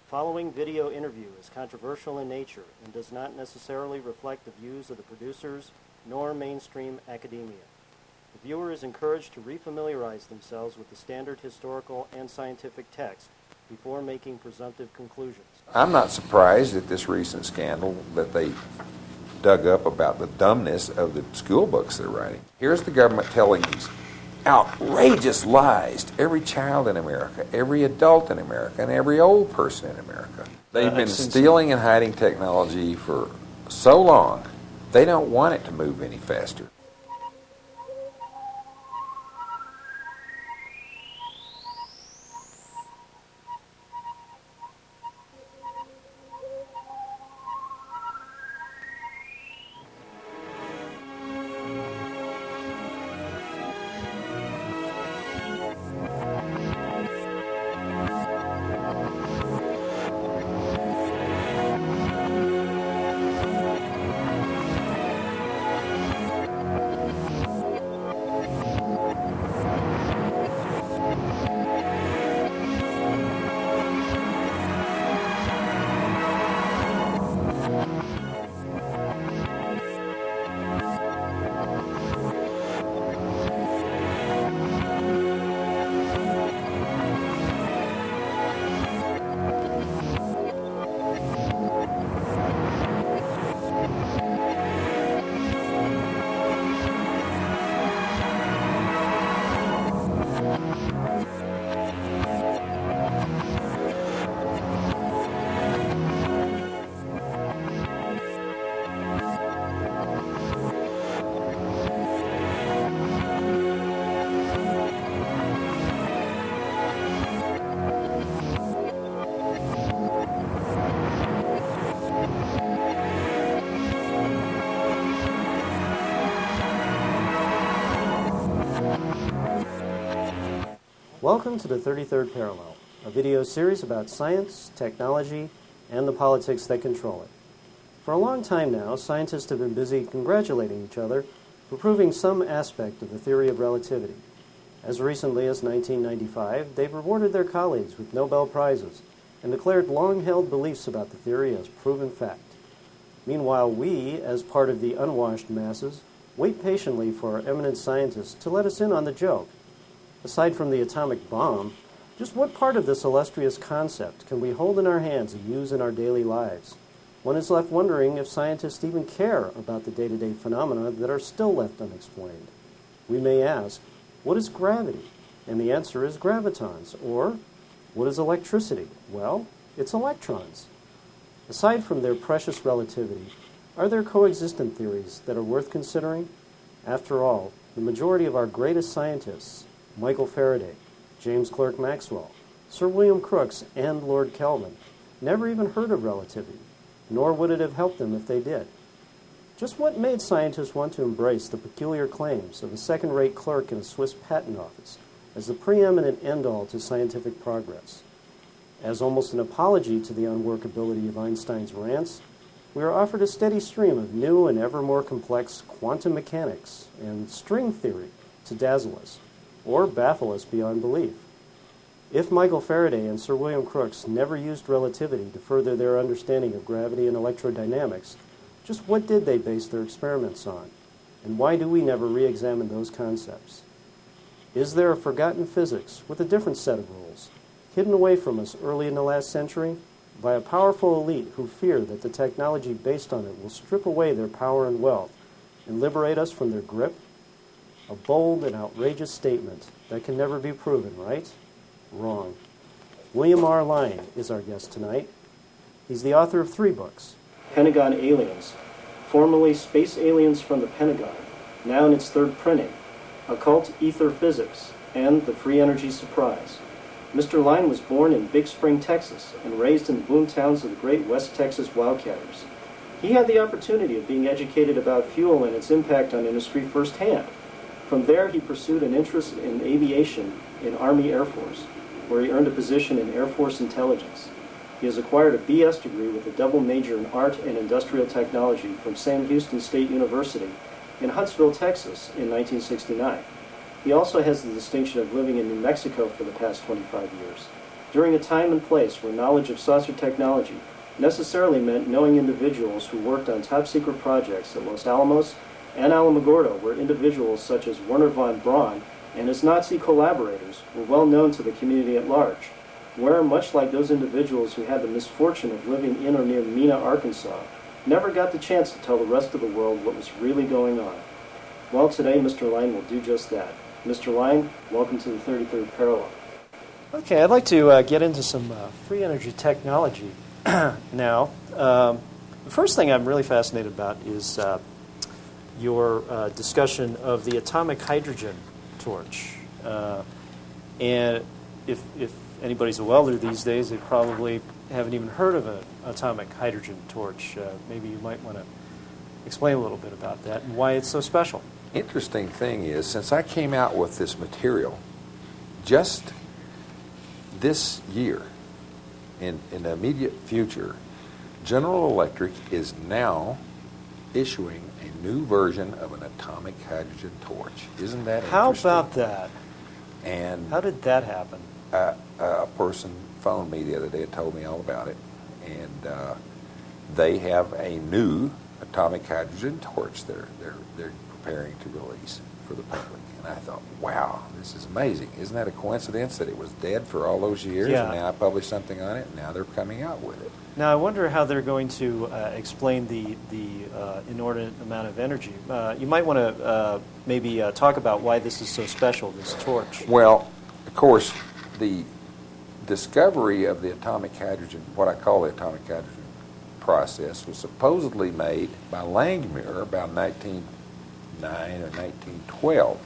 following video interview is controversial in nature and does not necessarily reflect the views of the producers nor mainstream academia. The viewer is encouraged to refamiliarize themselves with the standard historical and scientific text before making presumptive conclusions. I'm not surprised at this recent scandal that they dug up about the dumbness of the school books they're writing. Here's the government telling these outrageous lies to every child in America, every adult in America, and every old person in America. They've been stealing and hiding technology for so long, they don't want it to move any faster. Welcome to the 33rd Parallel, a video series about science, technology, and the politics that control it. For a long time now, scientists have been busy congratulating each other for proving some aspect of the theory of relativity. As recently as 1995, they've rewarded their colleagues with Nobel Prizes and declared long-held beliefs about the theory as proven fact. Meanwhile, we, as part of the unwashed masses, wait patiently for our eminent scientists to let us in on the joke. Aside from the atomic bomb, just what part of this illustrious concept can we hold in our hands and use in our daily lives? One is left wondering if scientists even care about the day-to-day phenomena that are still left unexplained. We may ask, what is gravity? And the answer is gravitons. Or, what is electricity? Well, it's electrons. Aside from their precious relativity, are there coexistent theories that are worth considering? After all, the majority of our greatest scientists, Michael Faraday, James Clerk Maxwell, Sir William Crookes, and Lord Kelvin, never even heard of relativity, nor would it have helped them if they did. Just what made scientists want to embrace the peculiar claims of a second-rate clerk in a Swiss patent office as the preeminent end-all to scientific progress? As almost an apology to the unworkability of Einstein's rants, we are offered a steady stream of new and ever more complex quantum mechanics and string theory to dazzle us, or baffle us beyond belief. If Michael Faraday and Sir William Crookes never used relativity to further their understanding of gravity and electrodynamics, just what did they base their experiments on? And why do we never re-examine those concepts? Is there a forgotten physics with a different set of rules, hidden away from us early in the last century by a powerful elite who fear that the technology based on it will strip away their power and wealth and liberate us from their grip? A bold and outrageous statement that can never be proven, right? Wrong. William R. Lyne is our guest tonight. He's the author of 3 books. Pentagon Aliens, formerly Space Aliens from the Pentagon, now in its 3rd printing, Occult Ether Physics, and The Free Energy Surprise. Mr. Lyne was born in Big Spring, Texas, and raised in the boom towns of the great West Texas wildcatters. He had the opportunity of being educated about fuel and its impact on industry firsthand. From there, he pursued an interest in aviation in Army Air Force, where he earned a position in Air Force intelligence. He has acquired a BS degree with a double major in art and industrial technology from Sam Houston State University in Huntsville, Texas in 1969. He also has the distinction of living in New Mexico for the past 25 years. during a time and place where knowledge of saucer technology necessarily meant knowing individuals who worked on top-secret projects at Los Alamos and Alamogordo, where individuals such as Werner von Braun and his Nazi collaborators were well known to the community at large, where, much like those individuals who had the misfortune of living in or near Mena, Arkansas, never got the chance to tell the rest of the world what was really going on. Well, today Mr. Lyne will do just that. Mr. Lyne, welcome to the 33rd Parallel. Okay, I'd like to get into some free energy technology now. The first thing I'm really fascinated about is your discussion of the atomic hydrogen torch. And if anybody's a welder these days, they probably haven't even heard of an atomic hydrogen torch. Maybe you might want to explain a little bit about that and why it's so special. Interesting thing is, since I came out with this material, just this year, in the immediate future, General Electric is now issuing a new version of an atomic hydrogen torch. Isn't that interesting? How about that? And how did that happen? A person phoned me the other day and told me all about it. And they have a new atomic hydrogen torch they're preparing to release for the public. And I thought, wow, this is amazing. Isn't that a coincidence that it was dead for all those years, yeah. And now I published something on it, and now they're coming out with it. Now, I wonder how they're going to explain the inordinate amount of energy. You might want to maybe talk about why this is so special, this torch. Well, of course, the discovery of the atomic hydrogen, what I call the atomic hydrogen process, was supposedly made by Langmuir about 1909 or 1912.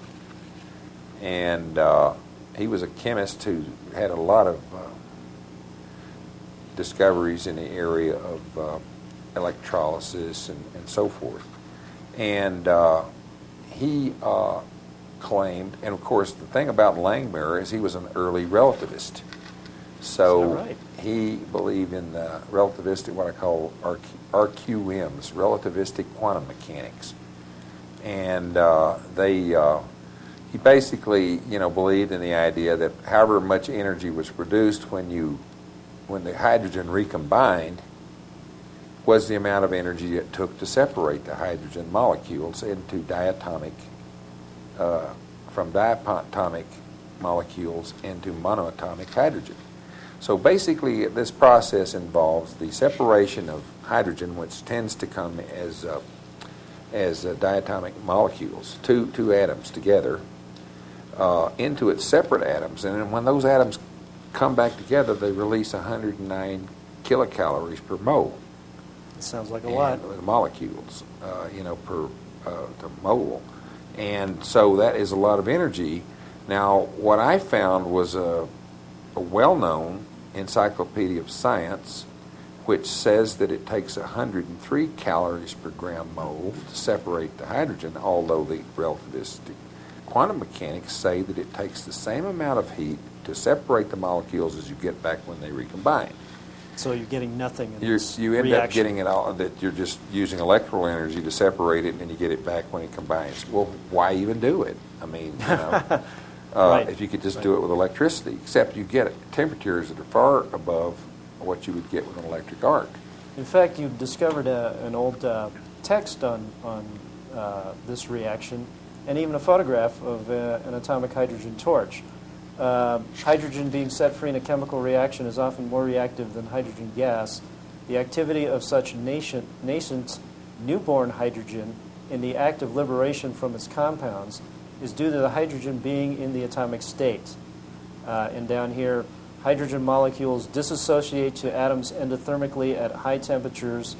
And he was a chemist who had a lot of discoveries in the area of electrolysis and so forth. And he claimed, and of course the thing about Langmuir is he was an early relativist. So right? He believed in relativistic, what I call RQMs, relativistic quantum mechanics. And he basically, believed in the idea that however much energy was produced when the hydrogen recombined was the amount of energy it took to separate the hydrogen molecules into from diatomic molecules into monoatomic hydrogen. So basically, this process involves the separation of hydrogen, which tends to come as diatomic molecules, two atoms together, into its separate atoms. And then when those atoms come back together, they release 109 kilocalories per mole. It sounds like a lot. Molecules, per mole. And so that is a lot of energy. Now, what I found was a well-known Encyclopedia of Science, which says that it takes 103 calories per gram mole to separate the hydrogen, although the relativistic quantum mechanics say that it takes the same amount of heat to separate the molecules as you get back when they recombine. So you're getting nothing in you end reaction. up getting it all, that you're just using electrical energy to separate it, and then you get it back when it combines. Well, why even do it? I mean, right. If you could just do it with electricity, except you get temperatures that are far above what you would get with an electric arc. In fact, you discovered an old text on this reaction, and even a photograph of an atomic hydrogen torch. Hydrogen being set free in a chemical reaction is often more reactive than hydrogen gas. The activity of such nascent newborn hydrogen in the act of liberation from its compounds is due to the hydrogen being in the atomic state. And down here, hydrogen molecules dissociate to atoms endothermically at high temperatures.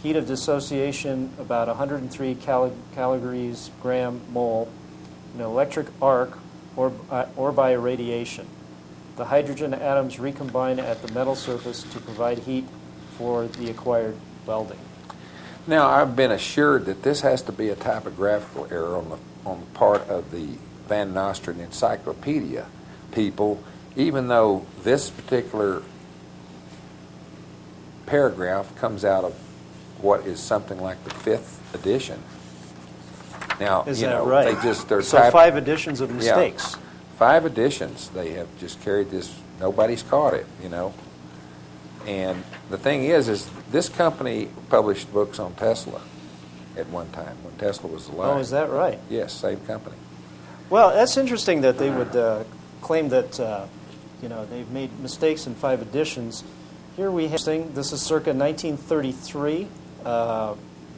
Heat of dissociation about 103 calories gram mole. An electric arc or by irradiation. The hydrogen atoms recombine at the metal surface to provide heat for the acquired welding. Now, I've been assured that this has to be a typographical error on the part of the Van Nostrand Encyclopedia people, even though this particular paragraph comes out of what is something like the 5th edition. Now, Is that right? They're so 5 editions of mistakes. Yeah, 5 editions. They have just carried this nobody's caught it, And the thing is this company published books on Tesla at one time when Tesla was alive. Oh, is that right? Yes, same company. Well, that's interesting that they would claim that they've made mistakes in 5 editions. Here we have this is circa 1933.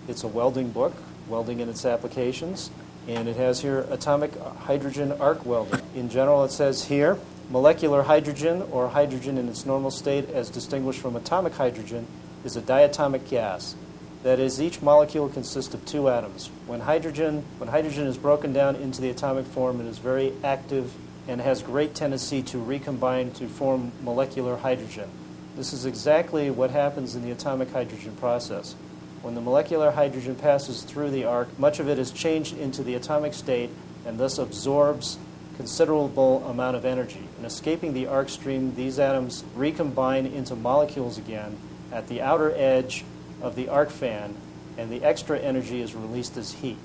It's a welding book, welding and its applications, and it has here atomic hydrogen arc welding. In general, it says here, molecular hydrogen, or hydrogen in its normal state as distinguished from atomic hydrogen, is a diatomic gas. That is, each molecule consists of 2 atoms. When hydrogen is broken down into the atomic form, it is very active and has great tendency to recombine to form molecular hydrogen. This is exactly what happens in the atomic hydrogen process. When the molecular hydrogen passes through the arc, much of it is changed into the atomic state and thus absorbs considerable amount of energy. In escaping the arc stream, these atoms recombine into molecules again at the outer edge of the arc fan, and the extra energy is released as heat.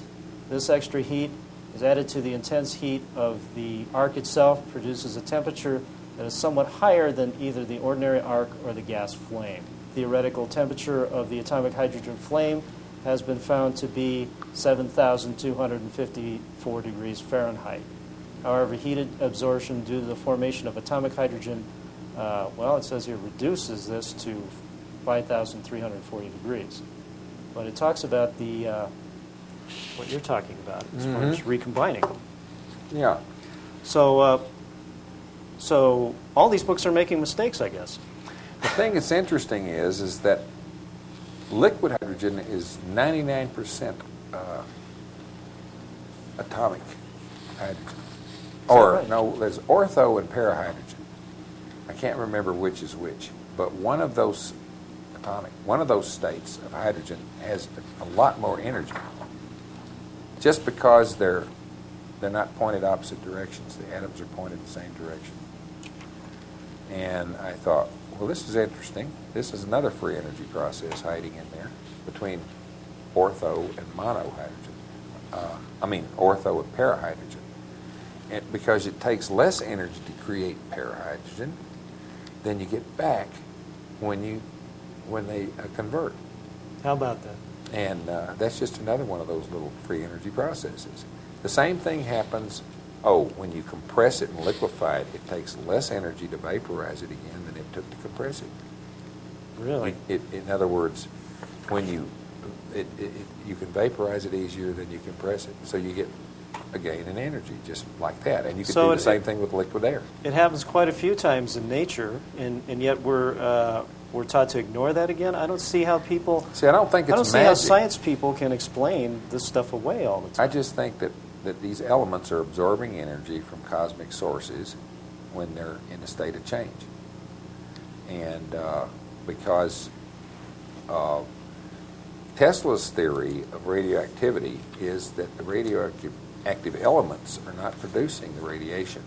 This extra heat is added to the intense heat of the arc itself, produces a temperature that is somewhat higher than either the ordinary arc or the gas flame. Theoretical temperature of the atomic hydrogen flame has been found to be 7,254 degrees Fahrenheit. However, heat absorption due to the formation of atomic hydrogen, it says here, reduces this to 5,340 degrees. But it talks about the what you're talking about as far as recombining. Yeah. So all these books are making mistakes, I guess. The thing that's interesting is that liquid hydrogen is 99% atomic hydrogen. Right? No, there's ortho and parahydrogen. I can't remember which is which, but one of those states of hydrogen has a lot more energy. Just because they're not pointed opposite directions, the atoms are pointed the same direction. And I thought, well, this is interesting. This is another free energy process hiding in there between ortho and monohydrogen. Ortho and parahydrogen. Because it takes less energy to create parahydrogen than you get back when they convert. How about that? And that's just another one of those little free energy processes. The same thing happens, when you compress it and liquefy it, it takes less energy to vaporize it again than it took to compress it. Really? In other words, when you can vaporize it easier than you compress it. So you get a gain in energy just like that. And you can do the same thing with liquid air. It happens quite a few times in nature, and yet we're taught to ignore that again. I don't see how people... See, I don't think it's magic. I don't see how science people can explain this stuff away all the time. I just think that these elements are absorbing energy from cosmic sources when they're in a state of change. And because Tesla's theory of radioactivity is that the radioactive elements are not producing the radiation.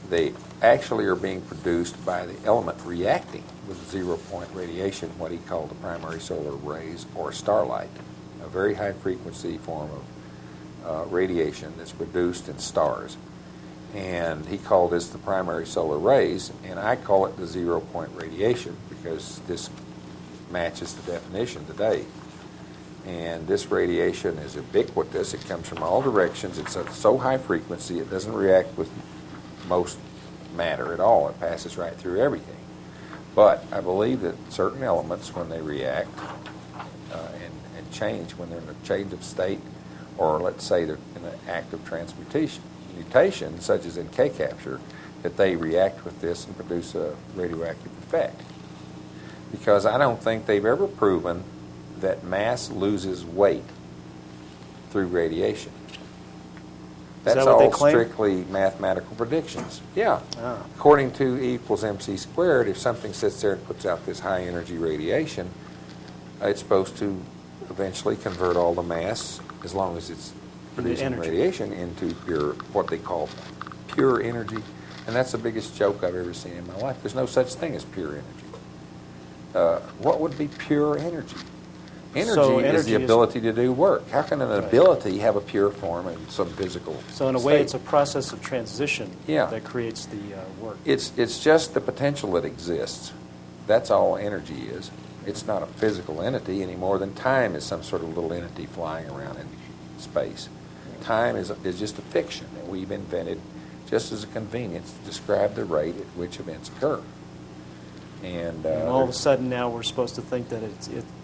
They actually are being produced by the element reacting with zero-point radiation, what he called the primary solar rays or starlight, a very high-frequency form of radiation that's produced in stars. And he called this the primary solar rays, and I call it the zero-point radiation because this matches the definition today. And this radiation is ubiquitous. It comes from all directions. It's at so high frequency it doesn't react with most matter at all. It passes right through everything. But I believe that certain elements, when they react and change, when they're in a change of state, or let's say they're in an act of mutation, such as in K-capture, that they react with this and produce a radioactive effect. Because I don't think they've ever proven that mass loses weight through radiation. That's all strictly mathematical predictions. Yeah. Oh. According to E equals mc squared, if something sits there and puts out this high energy radiation, it's supposed to eventually convert all the mass, as long as it's producing radiation, into pure, what they call pure energy. And that's the biggest joke I've ever seen in my life. There's no such thing as pure energy. What would be pure energy? Energy is the energy ability to do work. How can an ability have a pure form and some physical So in a way, it's a process of transition that creates the work. It's just the potential that exists. That's all energy is. It's not a physical entity any more than time is some sort of little entity flying around in space. Time is just a fiction that we've invented just as a convenience to describe the rate at which events occur. And all of a sudden now we're supposed to think that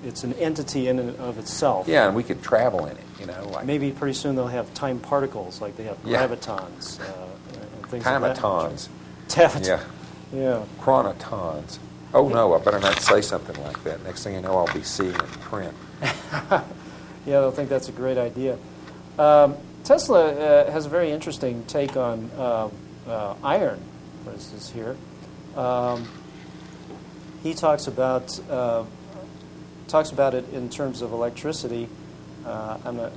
it's an entity in and of itself. Yeah, and we could travel in it, like maybe pretty soon they'll have time particles, like they have gravitons and things Timatons. Like that. Yeah. Chronotons. Oh no, I better not say something like that. Next thing you know, I'll be seeing it in print. Yeah, they'll think that's a great idea. Tesla has a very interesting take on iron, for instance, here. He talks about it in terms of electricity. Let's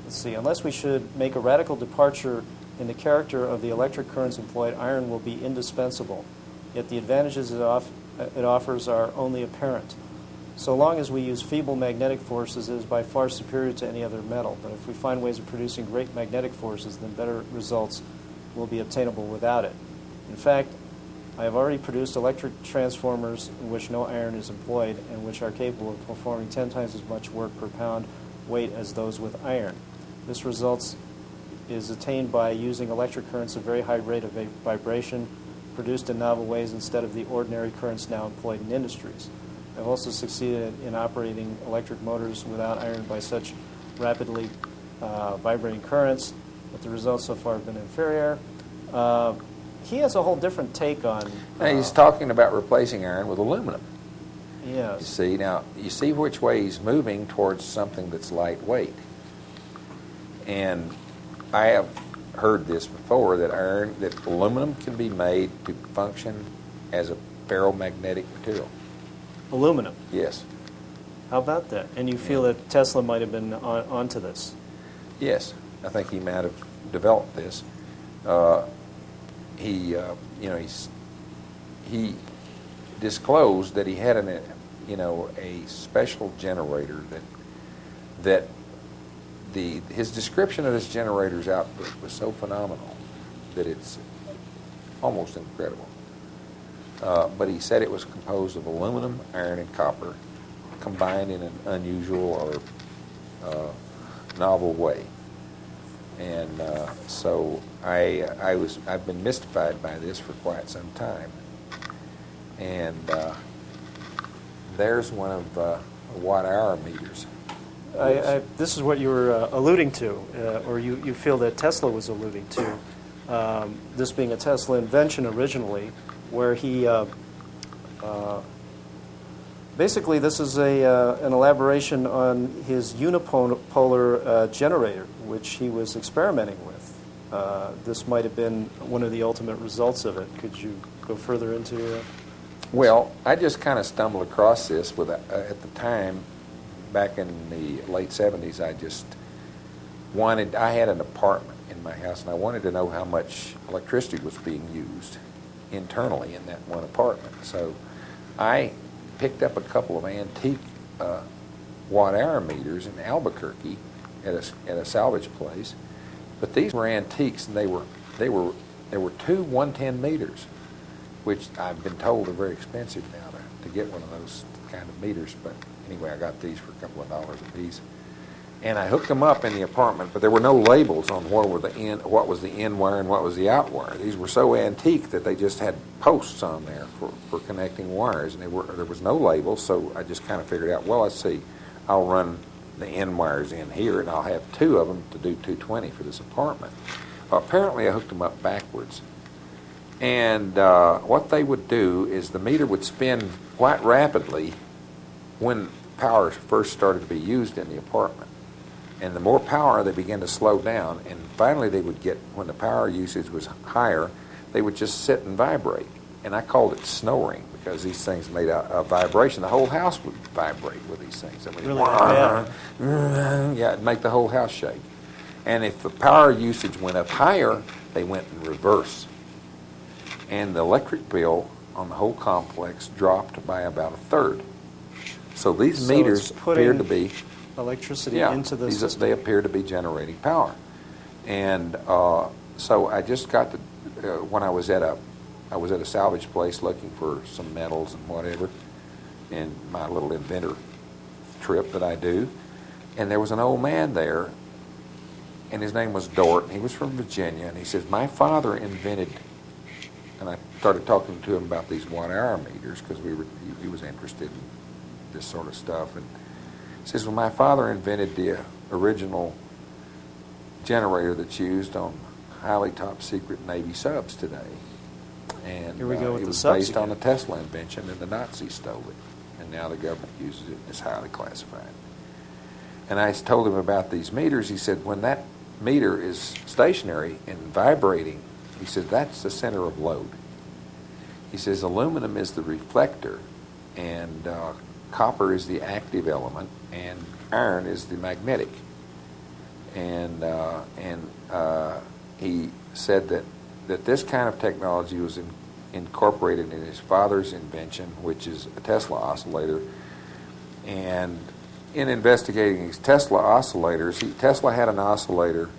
see. Unless we should make a radical departure in the character of the electric currents employed, iron will be indispensable. Yet the advantages it offers are only apparent. So long as we use feeble magnetic forces, it is by far superior to any other metal. But if we find ways of producing great magnetic forces, then better results will be obtainable without it. In fact, I have already produced electric transformers in which no iron is employed and which are capable of performing 10 times as much work per pound weight as those with iron. This result is attained by using electric currents at a very high rate of vibration produced in novel ways instead of the ordinary currents now employed in industries. I've also succeeded in operating electric motors without iron by such rapidly vibrating currents, but the results so far have been inferior. He has a whole different take on... Now he's talking about replacing iron with aluminum. Yes. You see which way he's moving towards something that's lightweight. And I have heard this before, that aluminum can be made to function as a ferromagnetic material. Aluminum? Yes. How about that? And you feel that Tesla might have been onto this? Yes. I think he might have developed this. He disclosed that he had a special generator that his description of this generator's output was so phenomenal that it's almost incredible. But he said it was composed of aluminum, iron, and copper combined in an unusual or novel way. And so I've been mystified by this for quite some time. And there's one of watt-hour meters. This is what you were alluding to, or you feel that Tesla was alluding to, this being a Tesla invention originally, where he basically this is an elaboration on his unipolar generator, which he was experimenting with. This might have been one of the ultimate results of it. Could you go further into it? Well, I just kind of stumbled across this at the time, back in the late 70s. I had an apartment in my house, and I wanted to know how much electricity was being used internally in that one apartment. So I picked up a couple of antique watt-hour meters in Albuquerque at a salvage place, but these were antiques, and they were 2 110 meters, which I've been told are very expensive now to get one of those kind of meters. But anyway, I got these for a couple of dollars a piece, and I hooked them up in the apartment. But there were no labels on what was the in wire and what was the out wire. These were so antique that they just had posts on there for connecting wires, and there was no label. So I just kind of figured out, well, let's see, I'll run the end wires in here, and I'll have 2 of them to do 220 for this apartment. Well, apparently I hooked them up backwards. And what they would do is the meter would spin quite rapidly when power first started to be used in the apartment. And the more power, they began to slow down. And finally they would get, when the power usage was higher, they would just sit and vibrate. And I called it snoring, because these things made a vibration. The whole house would vibrate with these things. I mean, really? Yeah, it'd make the whole house shake. And if the power usage went up higher, they went in reverse. And the electric bill on the whole complex dropped by about 1/3. So these So meters it's appear putting to be electricity into the system. they appear to be generating power, and so I just got to when I was at a salvage place looking for some metals and whatever, in my little inventor trip that I do, and there was an old man there, and his name was Dort, and he was from Virginia, and he says, my father invented, and I started talking to him about these watt-hour meters because he was interested in this sort of stuff, and he says, well, my father invented the original generator that's used on highly top-secret Navy subs today. And Here we go with it the was subs based on a again. Tesla invention, and the Nazis stole it. And now the government uses it, and it's highly classified. And I told him about these meters. He said, when that meter is stationary and vibrating, he said, that's the center of load. He says, aluminum is the reflector, and copper is the active element, and iron is the magnetic. And he said that this kind of technology was incorporated in his father's invention, which is a Tesla oscillator. And in investigating these Tesla oscillators, Tesla had an oscillator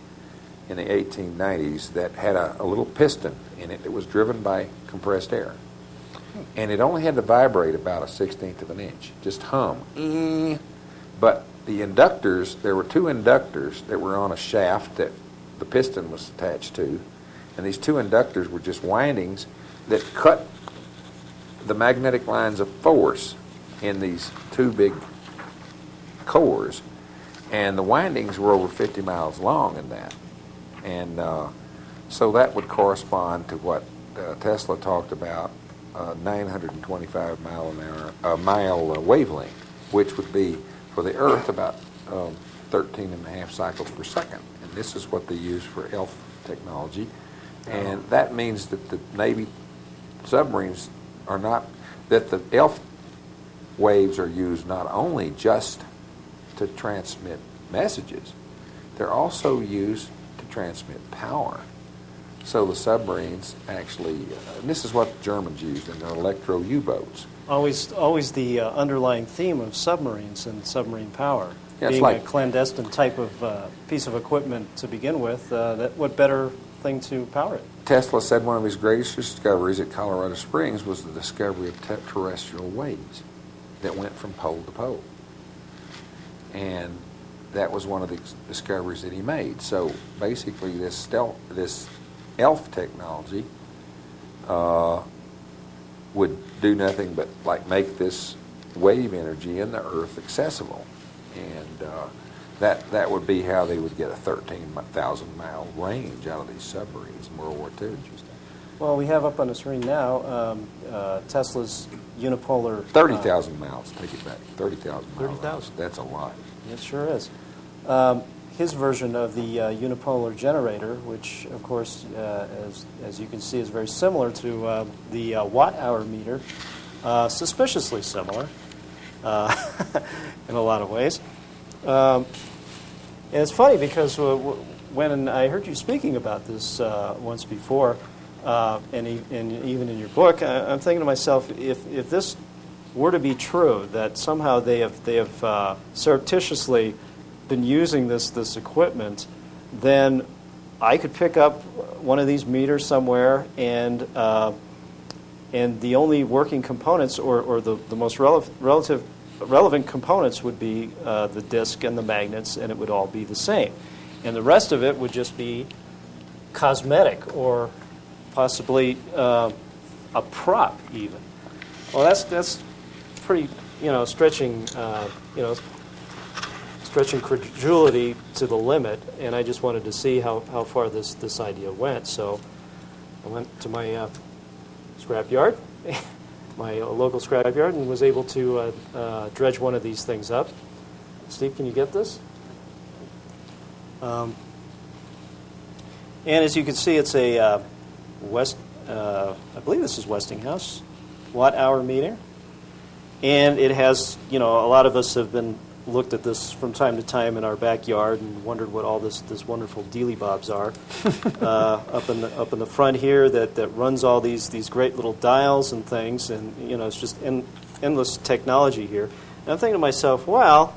in the 1890s that had a little piston in it that was driven by compressed air. And it only had to vibrate about 1/16 of an inch, just hum. But the inductors, there were two inductors that were on a shaft that the piston was attached to, and these two inductors were just windings that cut the magnetic lines of force in these two big cores, and the windings were over 50 miles long in that. And so that would correspond to what Tesla talked about, 925 mile wavelength, which would be for the Earth about 13 and a half cycles per second. And this is what they use for ELF technology. And that means that the Navy submarines are not, that the ELF waves are used not only just to transmit messages, they're also used to transmit power. So the submarines actually, and this is what the Germans used in their electro U-boats. Always the underlying theme of submarines and submarine power. Yeah, it's being like a clandestine type of piece of equipment to begin with, what better thing to power it? Tesla said one of his greatest discoveries at Colorado Springs was the discovery of terrestrial waves that went from pole to pole. And that was one of the discoveries that he made. So basically this ELF technology would do nothing but like make this wave energy in the Earth accessible. And that would be how they would get a 13,000-mile range out of these submarines in World War II. Well, we have up on the screen now Tesla's unipolar... 30,000 miles, take it back. 30,000 miles. 30,000. That's a lot. It sure is. His version of the unipolar generator, which, of course, as you can see, is very similar to the watt-hour meter, suspiciously similar in a lot of ways. And it's funny because when I heard you speaking about this once before, and even in your book, I'm thinking to myself, if this were to be true, that somehow they have surreptitiously been using this equipment, then I could pick up one of these meters somewhere, and the only working components, or the most relevant components, would be the disc and the magnets, and it would all be the same, and the rest of it would just be cosmetic or possibly a prop even. Well, that's pretty, stretching credulity to the limit, and I just wanted to see how far this idea went. So I went to my scrapyard, my local scrapyard, and was able to dredge one of these things up. Steve, can you get this? And as you can see, it's a I believe this is Westinghouse watt-hour meter, and it has, a lot of us have been looked at this from time to time in our backyard and wondered what all this wonderful dealy-bobs are up in the front here that runs all these great little dials and things, and it's just endless technology here. And I'm thinking to myself, well,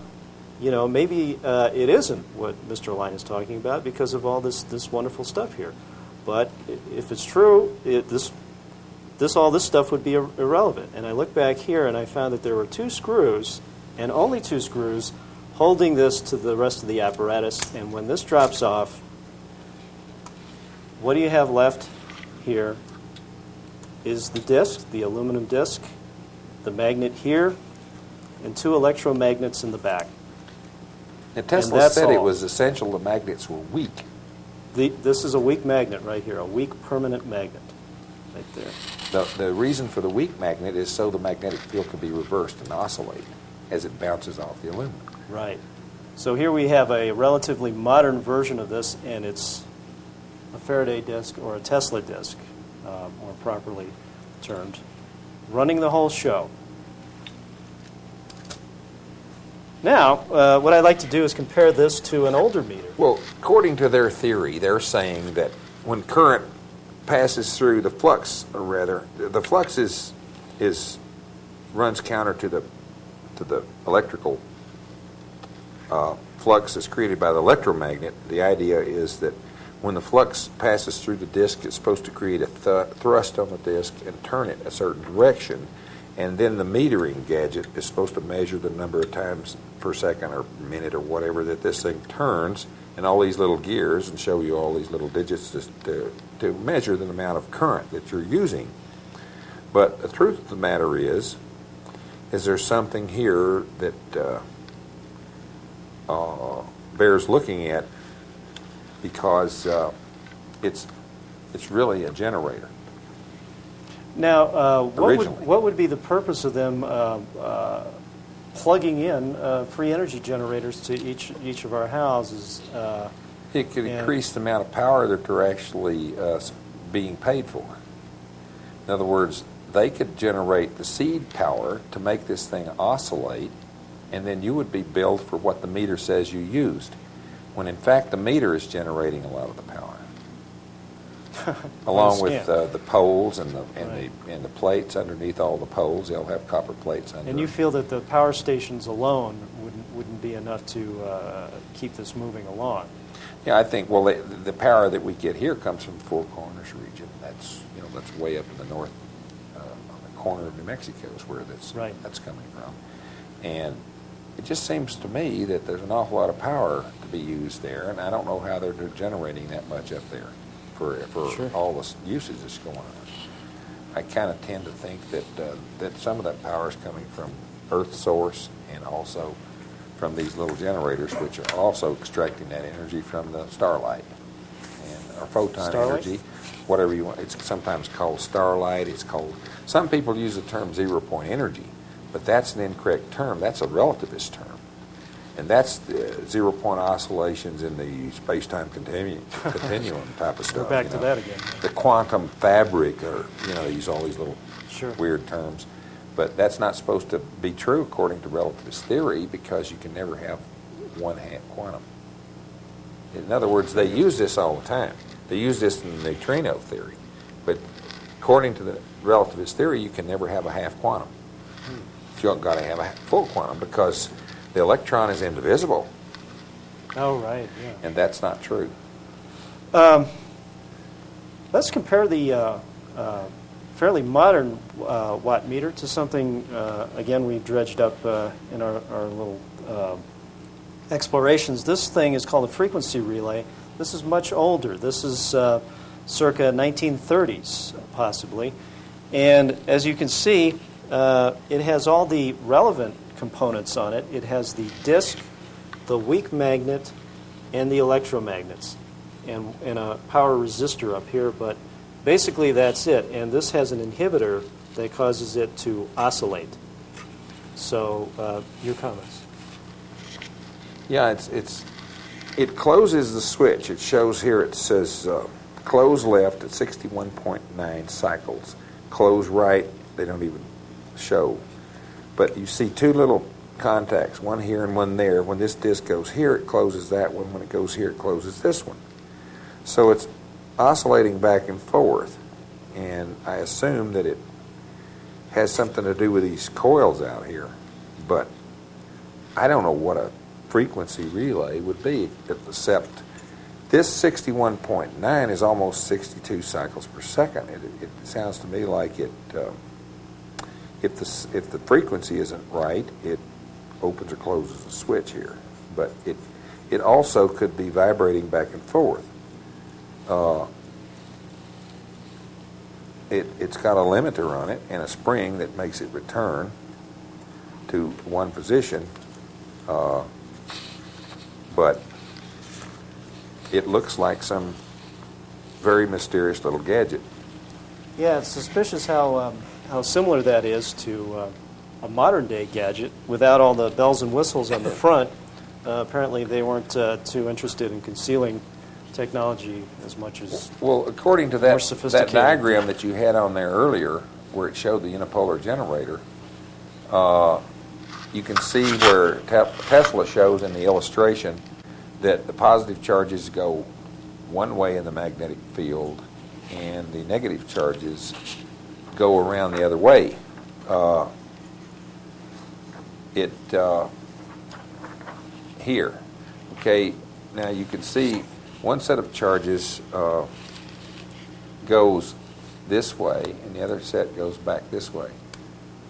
maybe it isn't what Mr. Lyne is talking about because of all this wonderful stuff here. But if it's true, all this stuff would be irrelevant. And I look back here and I found that there were 2 screws, and only 2 screws, holding this to the rest of the apparatus. And when this drops off, what do you have left here is the disc, the aluminum disc, the magnet here, and 2 electromagnets in the back. Now, Tesla said it was essential the magnets were weak. This is a weak magnet right here, a weak permanent magnet right there. The reason for the weak magnet is so the magnetic field can be reversed and oscillate as it bounces off the aluminum. Right. So here we have a relatively modern version of this, and it's a Faraday disc or a Tesla disc, more properly termed, running the whole show. Now, what I'd like to do is compare this to an older meter. Well, according to their theory, they're saying that when current passes through the flux, or rather, the flux runs counter to the electrical flux that's created by the electromagnet. The idea is that when the flux passes through the disk, it's supposed to create a thrust on the disk and turn it a certain direction. And then the metering gadget is supposed to measure the number of times per second or minute or whatever that this thing turns, and all these little gears, and show you all these little digits to measure the amount of current that you're using. But the truth of the matter is there something here that bears looking at, because it's really a generator. Now, what would be the purpose of them plugging in free energy generators to each of our houses? It could increase the amount of power that they're actually being paid for. In other words, they could generate the seed power to make this thing oscillate, and then you would be billed for what the meter says you used, when in fact the meter is generating a lot of the power. Along with the poles and the plates underneath all the poles, they'll have copper plates under. And you feel that the power stations alone wouldn't be enough to keep this moving along? Yeah, I think. Well, the power that we get here comes from the Four Corners region. That's way up in the north, on the corner of New Mexico is where that's coming from. And it just seems to me that there's an awful lot of power to be used there, and I don't know how they're generating that much up there for Sure. all the usage that's going on. I kind of tend to think that some of that power is coming from Earth source, and also from these little generators, which are also extracting that energy from the starlight or photon Starlight? energy, whatever you want. It's sometimes called starlight. Some people use the term 0-point energy, but that's an incorrect term. That's a relativist term. And that's the 0-point oscillations in the space-time continuum type of stuff. We're back to that again. The quantum fabric, or they use all these little weird terms. But that's not supposed to be true according to relativist theory, because you can never have one-half quantum. In other words, they use this all the time. They use this in the neutrino theory. But according to the relativist theory, you can never have a half quantum. You've got to have a full quantum, because the electron is indivisible. Oh, right, yeah. And that's not true. Let's compare the fairly modern watt meter to something, again, we've dredged up in our little explorations. This thing is called a frequency relay. This is much older. This is circa 1930s, possibly. And as you can see, it has all the relevant components on it. It has the disk, the weak magnet, and the electromagnets, and a power resistor up here, but basically that's it. And this has an inhibitor that causes it to oscillate. So, your comments? Yeah, it closes the switch. It shows here, it says close left at 61.9 cycles. Close right, they don't even show. But you see 2 little contacts, one here and one there. When this disc goes here, it closes that one. When it goes here, it closes this one. So it's oscillating back and forth. And I assume that it has something to do with these coils out here. But I don't know what a frequency relay would be, except this 61.9 is almost 62 cycles per second. It sounds to me like it. If the frequency isn't right, it opens or closes a switch here. But it also could be vibrating back and forth. It's got a limiter on it and a spring that makes it return to one position. But it looks like some very mysterious little gadget. Yeah, it's suspicious how similar that is to a modern-day gadget without all the bells and whistles on the front. Apparently, they weren't too interested in concealing technology as much as well, according to more that sophisticated. diagram that you had on there earlier, where it showed the unipolar generator, you can see where Tesla shows in the illustration that the positive charges go one way in the magnetic field and the negative charges go around the other way. Here, okay, now you can see one set of charges goes this way and the other set goes back this way.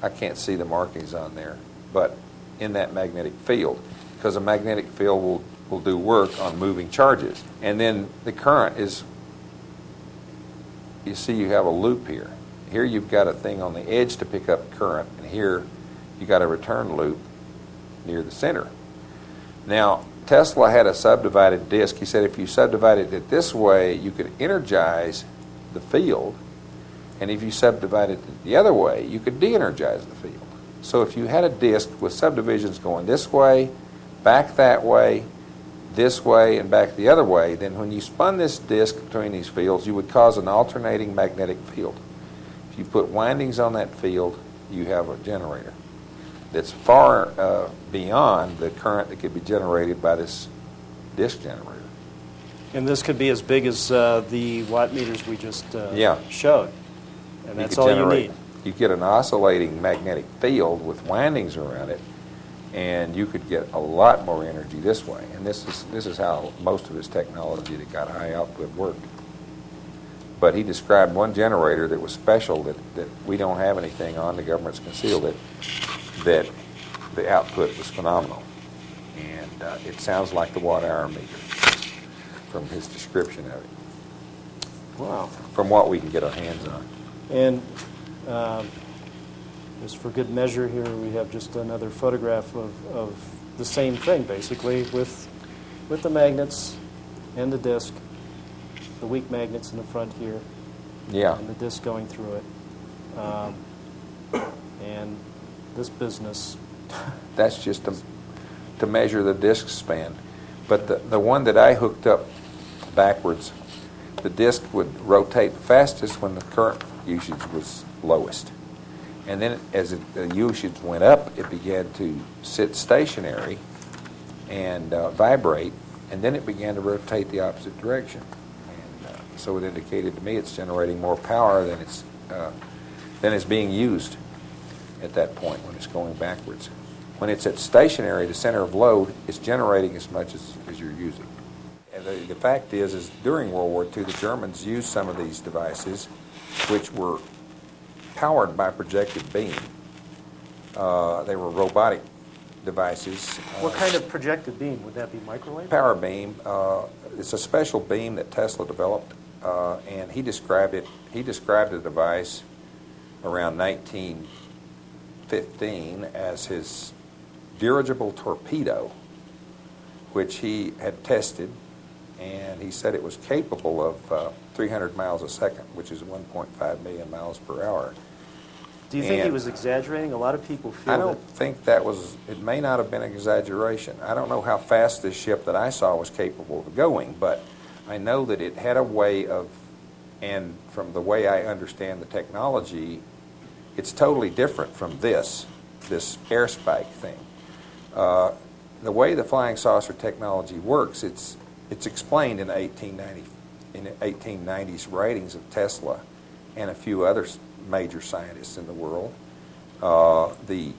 I can't see the markings on there, but in that magnetic field, because a magnetic field will do work on moving charges. And then the current is, you see you have a loop here. Here you've got a thing on the edge to pick up current, and here you got a return loop near the center. Now, Tesla had a subdivided disk. He said if you subdivided it this way, you could energize the field, and if you subdivided it the other way, you could de-energize the field. So if you had a disk with subdivisions going this way, back that way, this way, and back the other way, then when you spun this disk between these fields, you would cause an alternating magnetic field. If you put windings on that field, you have a generator that's far beyond the current that could be generated by this disk generator. And this could be as big as the watt meters we just Yeah. showed. And that's all you need. You get an oscillating magnetic field with windings around it, and you could get a lot more energy this way. And this is how most of his technology that got high output worked. But he described one generator that was special that we don't have anything on, the government's concealed it, that the output was phenomenal. And it sounds like the watt-hour meter from his description of it. Wow. From what we can get our hands on. And just for good measure here, we have just another photograph of the same thing, basically, with the magnets and the disc, the weak magnets in the front here, Yeah. and the disc going through it. And this business. That's just to measure the disk span. But the one that I hooked up backwards, the disk would rotate fastest when the current usage was lowest. And then as the usage went up, it began to sit stationary and vibrate, and then it began to rotate the opposite direction. And so it indicated to me it's generating more power than is being used at that point when it's going backwards. When it's at stationary, the center of load, it's generating as much as you're using. And the fact is during World War II, the Germans used some of these devices, which were powered by projected beam. They were robotic devices. What kind of projected beam? Would that be microwave? Power beam. It's a special beam that Tesla developed, and he described it. He described the device around 1915 as his dirigible torpedo, which he had tested, and he said it was capable of 300 miles a second, which is 1.5 million miles per hour. Do you think he was exaggerating? A lot of people feel I don't think that was, it may not have been an exaggeration. I don't know how fast this ship that I saw was capable of going, but I know that it had a way of, and from the way I understand the technology, it's totally different from this air spike thing. The way the flying saucer technology works, it's explained in 1890s writings of Tesla and a few other major scientists in the world. The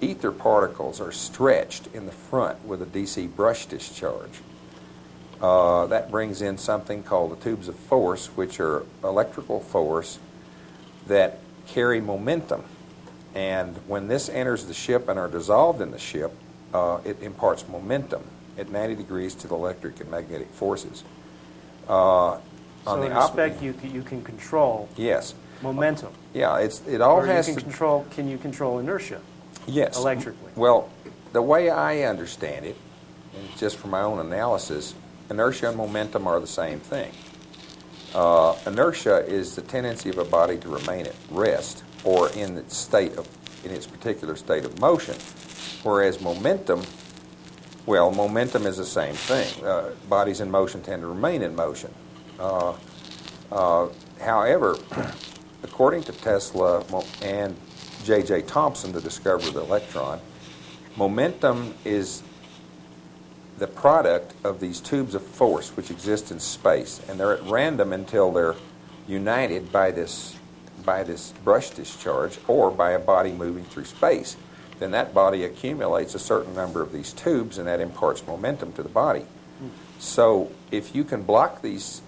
ether particles are stretched in the front with a DC brush discharge. That brings in something called the tubes of force, which are electrical force that carry momentum. And when this enters the ship and are dissolved in the ship, it imparts momentum at 90 degrees to the electric and magnetic forces. So in respect, you can control momentum. Yeah, it all has to control. Can you control inertia? Yes. Electrically. Well, the way I understand it, and just from my own analysis, inertia and momentum are the same thing. Inertia is the tendency of a body to remain at rest or in its particular state of motion, whereas momentum is the same thing. Bodies in motion tend to remain in motion. However, according to Tesla and J.J. Thomson, the discoverer of the electron, momentum is the product of these tubes of force which exist in space, and they're at random until they're united by this brush discharge or by a body moving through space. Then that body accumulates a certain number of these tubes, and that imparts momentum to the body. So if you can block these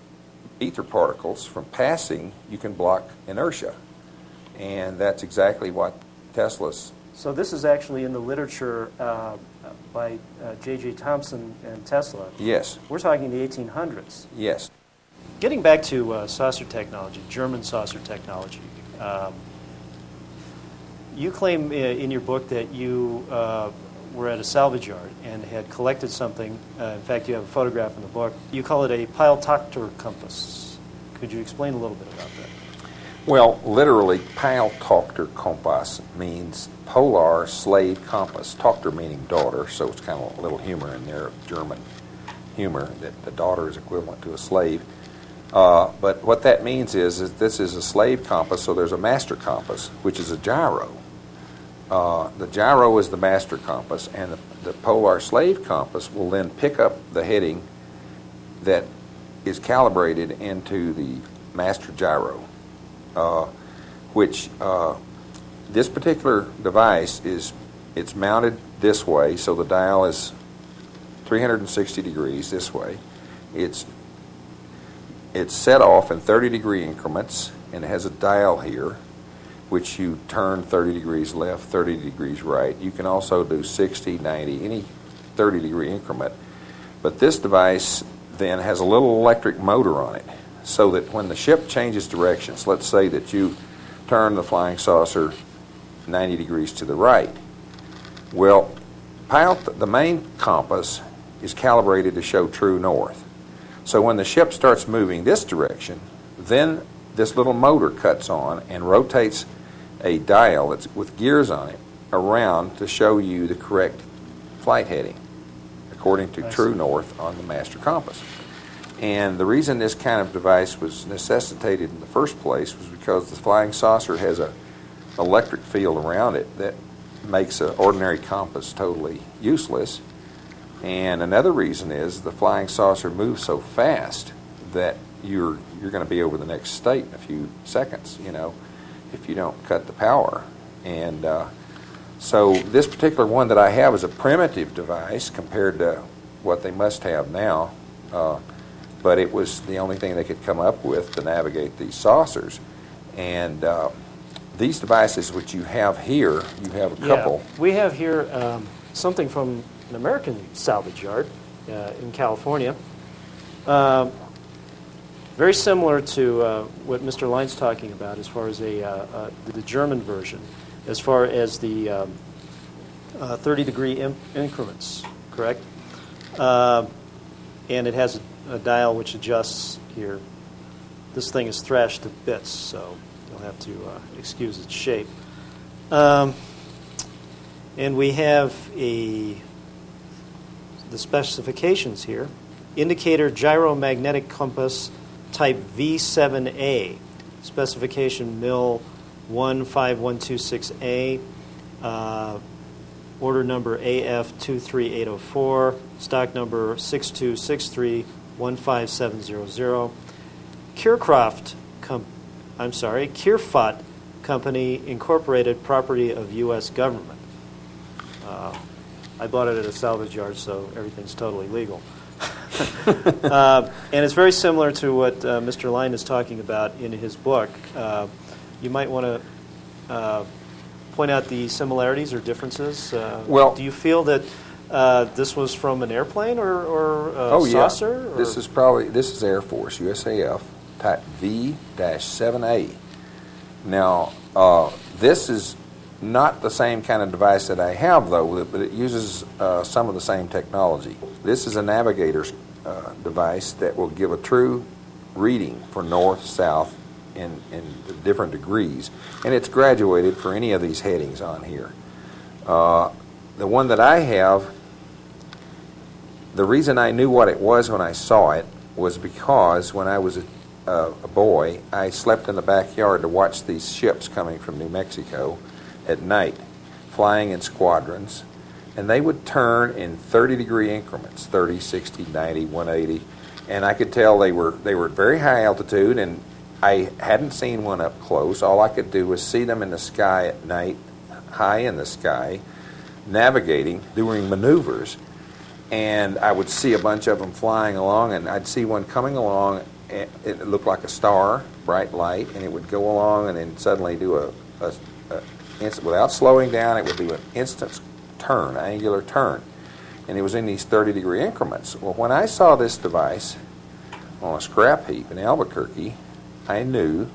ether particles from passing, you can block inertia. And that's exactly what Tesla's... So this is actually in the literature by J.J. Thomson and Tesla. Yes. We're talking the 1800s. Yes. Getting back to saucer technology, German saucer technology, you claim in your book that you were at a salvage yard and had collected something. In fact, you have a photograph in the book. You call it a Pyle-Tochter compass. Could you explain a little bit about that? Well, literally, Pyle-Tochter Kompass means polar slave compass. Tochter meaning daughter, so it's kind of a little humor in there, German humor, that the daughter is equivalent to a slave. But what that means is this is a slave compass, so there's a master compass, which is a gyro. The gyro is the master compass, and the polar slave compass will then pick up the heading that is calibrated into the master gyro. Which this particular device it's mounted this way, so the dial is 360 degrees this way. It's set off in 30-degree increments, and it has a dial here, which you turn 30 degrees left, 30 degrees right. You can also do 60, 90, any 30-degree increment. But this device then has a little electric motor on it, so that when the ship changes directions, let's say that you turn the flying saucer 90 degrees to the right. Well, the main compass is calibrated to show true north. So when the ship starts moving this direction, then this little motor cuts on and rotates a dial that's with gears on it around to show you the correct flight heading according to true north on the master compass. And the reason this kind of device was necessitated in the first place was because the flying saucer has an electric field around it that makes an ordinary compass totally useless. And another reason is the flying saucer moves so fast that you're going to be over the next state in a few seconds, if you don't cut the power. And so this particular one that I have is a primitive device compared to what they must have now. But it was the only thing they could come up with to navigate these saucers. And these devices which you have here, you have a couple. Yeah, we have here something from an American salvage yard in California. Very similar to what Mr. Lyne's talking about as far as the German version, as far as the 30-degree increments, correct? And it has a dial which adjusts here. This thing is thrashed to bits, so you'll have to excuse its shape. And we have the specifications here. Indicator gyromagnetic compass type V7A. Specification MIL 15126A. Order number AF23804. Stock number 6263-15700. Kierfot Company Incorporated, property of U.S. government. I bought it at a salvage yard, so everything's totally legal. And it's very similar to what Mr. Lyne is talking about in his book. You might want to point out the similarities or differences. Well, do you feel that this was from an airplane or a saucer? Yeah. Or? This is Air Force, USAF, type V-7A. Now, this is not the same kind of device that I have, though, but it uses some of the same technology. This is a navigator's device that will give a true reading for north, south, in different degrees, and it's graduated for any of these headings on here. The one that I have, the reason I knew what it was when I saw it was because when I was a boy, I slept in the backyard to watch these ships coming from New Mexico at night, flying in squadrons, and they would turn in 30-degree increments, 30, 60, 90, 180, and I could tell they were at very high altitude, and I hadn't seen one up close. All I could do was see them in the sky at night, high in the sky, navigating, doing maneuvers, and I would see a bunch of them flying along, and I'd see one coming along, and it looked like a star, bright light, and it would go along and then suddenly do without slowing down, it would do an instant turn, angular turn, and it was in these 30-degree increments. Well, when I saw this device on a scrap heap in Albuquerque, I knew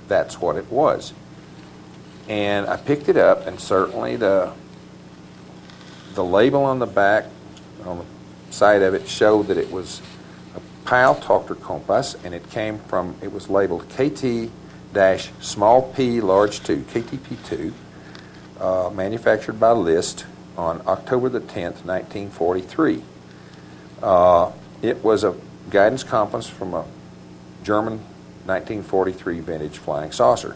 that's what it was. And I picked it up, and certainly the label on the back, on the side of it, showed that it was a Pyle-Tochter compass, and it was labeled KT-small p large 2, KTP2, manufactured by List on October the 10th, 1943. It was a guidance compass from a German 1943 vintage flying saucer.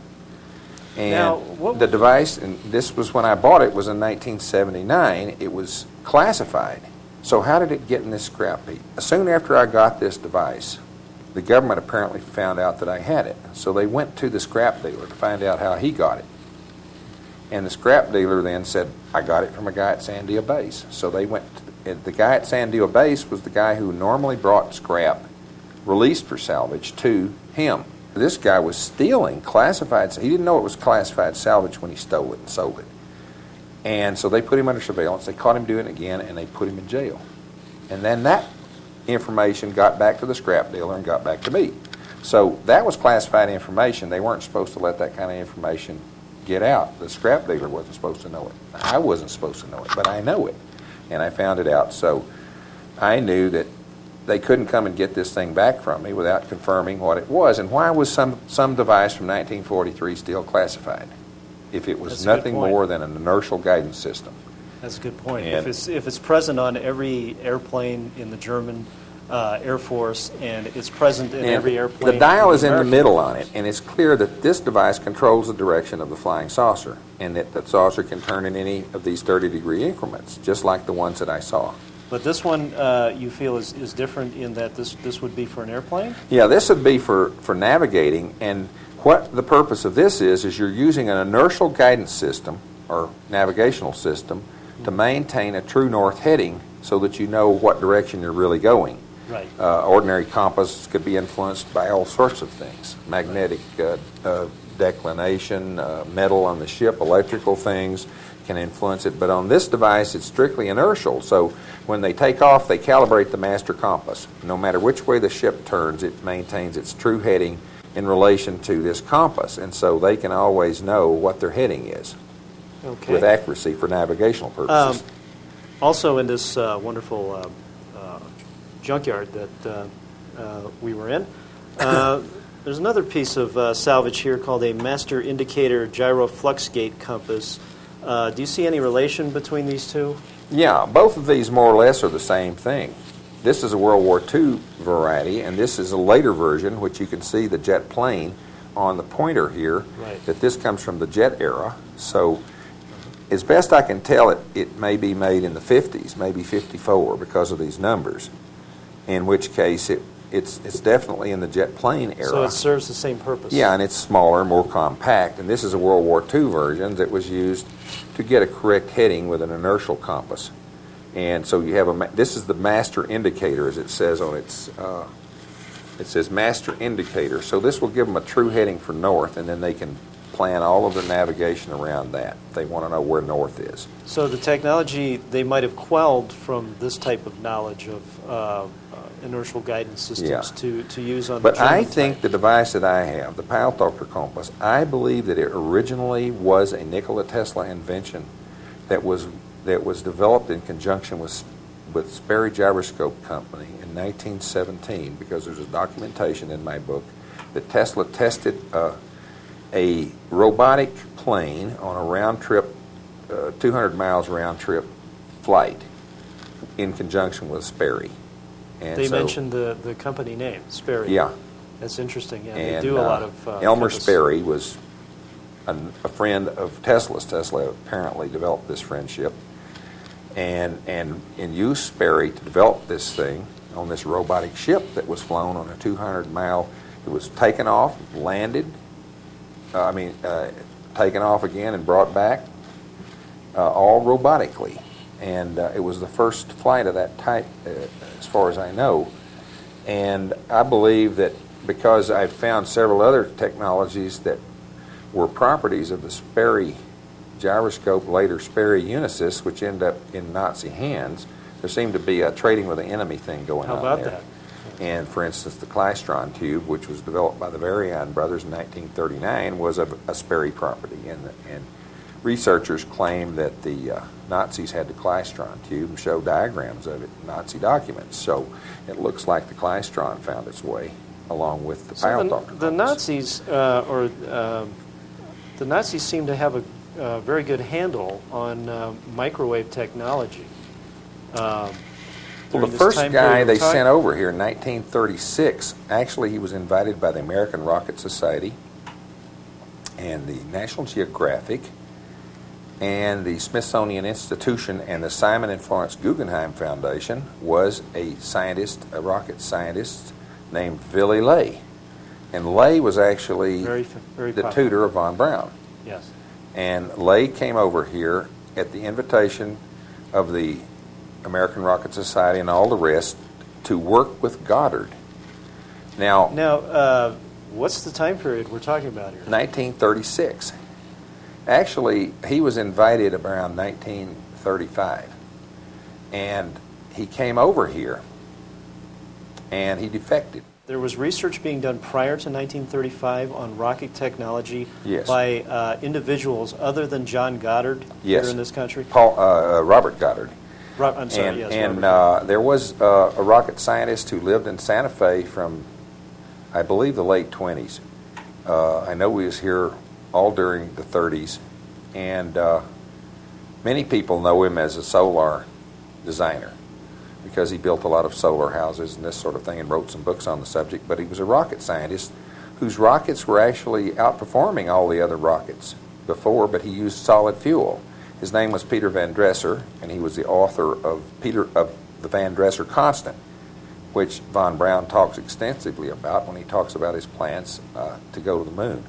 And now, the device, and this was when I bought it, was in 1979. It was classified. So how did it get in this scrap heap? Soon after I got this device, the government apparently found out that I had it. So they went to the scrap dealer to find out how he got it. And the scrap dealer then said, I got it from a guy at Sandia Base. So they went, the guy at Sandia Base was the guy who normally brought scrap released for salvage to him. This guy was stealing classified, he didn't know it was classified salvage when he stole it and sold it. And so they put him under surveillance, they caught him doing it again, and they put him in jail. And then that information got back to the scrap dealer and got back to me. So that was classified information. They weren't supposed to let that kind of information get out. The scrap dealer wasn't supposed to know it. I wasn't supposed to know it, but I know it. And I found it out. So I knew that they couldn't come and get this thing back from me without confirming what it was. And why was some device from 1943 still classified if it was nothing more than an inertial guidance system? That's a good point. If it's present on every airplane in the German Air Force, and it's present in every airplane. The dial is in the middle on it, and it's clear that this device controls the direction of the flying saucer, and that the saucer can turn in any of these 30-degree increments, just like the ones that I saw. But this one you feel is different in that this would be for an airplane? Yeah, this would be for navigating, and what the purpose of this is you're using an inertial guidance system or navigational system to maintain a true north heading so that you know what direction you're really going. Right. Ordinary compass could be influenced by all sorts of things, magnetic declination, metal on the ship, electrical things can influence it. But on this device, it's strictly inertial. So when they take off, they calibrate the master compass. No matter which way the ship turns, it maintains its true heading in relation to this compass. And so they can always know what their heading is with accuracy for navigational purposes. Also in this wonderful junkyard that we were in, there's another piece of salvage here called a master indicator gyro flux gate compass. Do you see any relation between these two? Yeah, both of these more or less are the same thing. This is a World War II variety, and this is a later version, which you can see the jet plane on the pointer here, that this comes from the jet era. So as best I can tell, it may be made in the 50s, maybe 54 because of these numbers, in which case it's definitely in the jet plane era. So it serves the same purpose. Yeah, and it's smaller, more compact. And this is a World War II version that was used to get a correct heading with an inertial compass. And so you have this is the master indicator, as it says on its. It says master indicator. So this will give them a true heading for north, and then they can plan all of their navigation around that. They want to know where north is. So the technology they might have quelled from this type of knowledge of inertial guidance systems to use on But the German I think type. the device that I have, the Pfeiltochter compass, I believe that it originally was a Nikola Tesla invention that was developed in conjunction with Sperry Gyroscope Company in 1917, because there's a documentation in my book that Tesla tested a robotic plane on a round trip, 200 miles round trip flight in conjunction with Sperry. And They mentioned the company name, Sperry. Yeah. That's interesting. Yeah, And they do a lot of Elmer compass. Sperry was a friend of Tesla's. Tesla apparently developed this friendship and used Sperry to develop this thing on this robotic ship that was flown on a 200-mile. It was taken off, landed, taken off again and brought back, all robotically. And it was the first flight of that type, as far as I know. And I believe that because I've found several other technologies that were properties of the Sperry gyroscope, later Sperry Unisys, which end up in Nazi hands, there seemed to be a trading with the enemy thing going How on about there. that? And for instance, the Klystron tube, which was developed by the Varian brothers in 1939, was a Sperry property. And researchers claim that the Nazis had the Klystron tube and show diagrams of it in Nazi documents. So it looks like the Klystron found its way along with the Pfeiltochter. The Nazis, the Nazis seem to have a very good handle on microwave technology. Well, the first guy they sent over here in 1936, actually he was invited by the American Rocket Society and the National Geographic and the Smithsonian Institution and the Simon and Florence Guggenheim Foundation, was a scientist, a rocket scientist named Willy Ley. And Ley was actually very the popular. tutor of von Braun. Yes. And Ley came over here at the invitation of the American Rocket Society and all the rest to work with Goddard. Now, what's the time period we're talking about here? 1936. Actually, he was invited around 1935. And he came over here and he defected. There was research being done prior to 1935 on rocket technology Yes. by individuals other than John Goddard Yes. here in this country? Robert Goddard. I'm sorry, And, yes. and Robert there was a rocket scientist who lived in Santa Fe from, I believe, the late 20s. I know he was here all during the 30s. And many people know him as a solar designer because he built a lot of solar houses and this sort of thing and wrote some books on the subject. But he was a rocket scientist whose rockets were actually outperforming all the other rockets before, but he used solid fuel. His name was Peter Van Dresser, and he was the author of the Van Dresser Constant, which von Braun talks extensively about when he talks about his plans to go to the moon.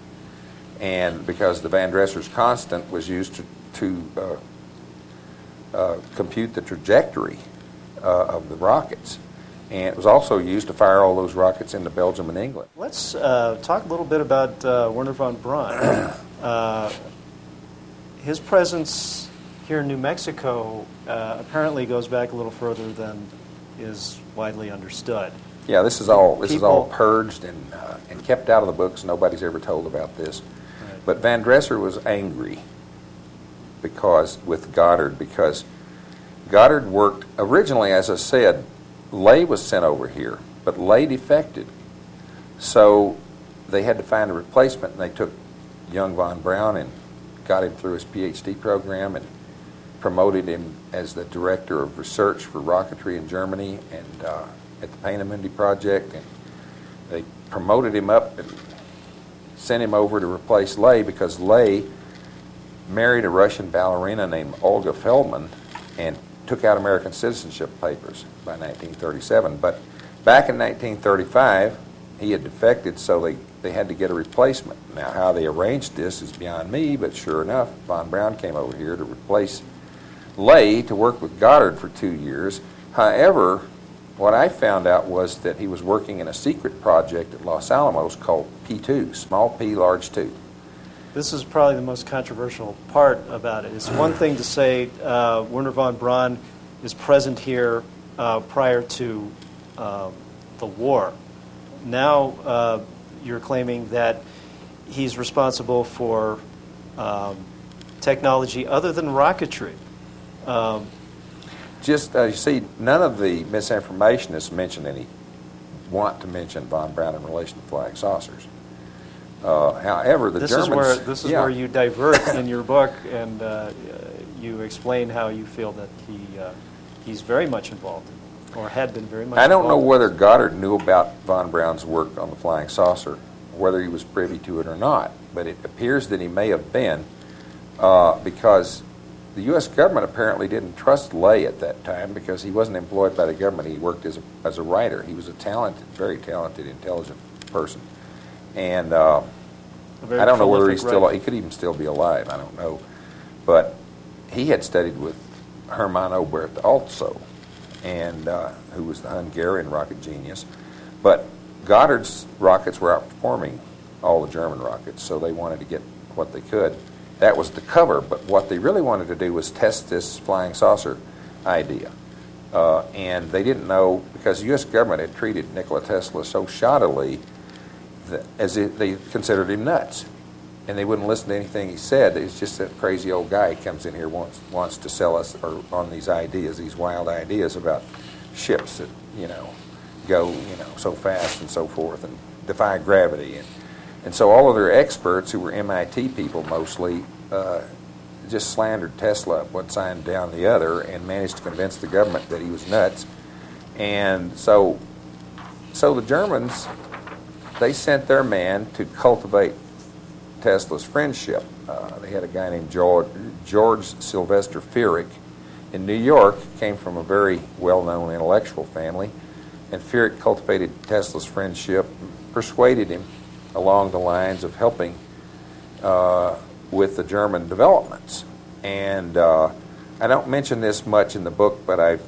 And because the Van Dresser's constant was used to compute the trajectory of the rockets. And it was also used to fire all those rockets into Belgium and England. Let's talk a little bit about Wernher von Braun. His presence here in New Mexico apparently goes back a little further than is widely understood. Yeah, this is all purged and kept out of the books. Nobody's ever told about this. Right. But Van Dresser was angry with Goddard because Goddard worked originally, as I said, Ley was sent over here, but Ley defected. So they had to find a replacement, and they took young von Braun and got him through his PhD program and promoted him as the director of research for rocketry in Germany and at the Peenemünde Project. And they promoted him up and sent him over to replace Ley because Ley married a Russian ballerina named Olga Feldman and took out American citizenship papers by 1937. But Back in 1935, he had defected, so they had to get a replacement. Now, how they arranged this is beyond me, but sure enough, von Braun came over here to replace Lay to work with Goddard for 2 years. However, what I found out was that he was working in a secret project at Los Alamos called P2, small p, large 2. This is probably the most controversial part about it. It's one thing to say Wernher von Braun is present here prior to the war. Now you're claiming that he's responsible for technology other than rocketry. You see, none of the misinformationists want to mention von Braun in relation to flying saucers. However, the Germans... This is where you divert in your book, and you explain how you feel that he's very much involved, or had been very much involved. I don't know whether Goddard knew about von Braun's work on the flying saucer, whether he was privy to it or not, but it appears that he may have been, because the U.S. government apparently didn't trust Lay at that time because he wasn't employed by the government. He worked as a writer. He was a talented, very talented, intelligent person. And I don't know whether he could even still be alive. I don't know. But he had studied with Hermann Oberth also, and who was the Hungarian rocket genius. But Goddard's rockets were outperforming all the German rockets, so they wanted to get what they could. That was the cover, but what they really wanted to do was test this flying saucer idea. And they didn't know, because the U.S. government had treated Nikola Tesla so shoddily as if they considered him nuts. And they wouldn't listen to anything he said. It's just that crazy old guy who comes in here wants to sell us on these ideas, these wild ideas about ships that, go, so fast and so forth and defy gravity. And so all of their experts, who were MIT people mostly, just slandered Tesla up one side and down the other and managed to convince the government that he was nuts. And so the Germans, they sent their man to cultivate Tesla's friendship. They had a guy named George Sylvester Furick in New York, came from a very well-known intellectual family, and Furick cultivated Tesla's friendship, persuaded him along the lines of helping with the German developments. And I don't mention this much in the book, but I've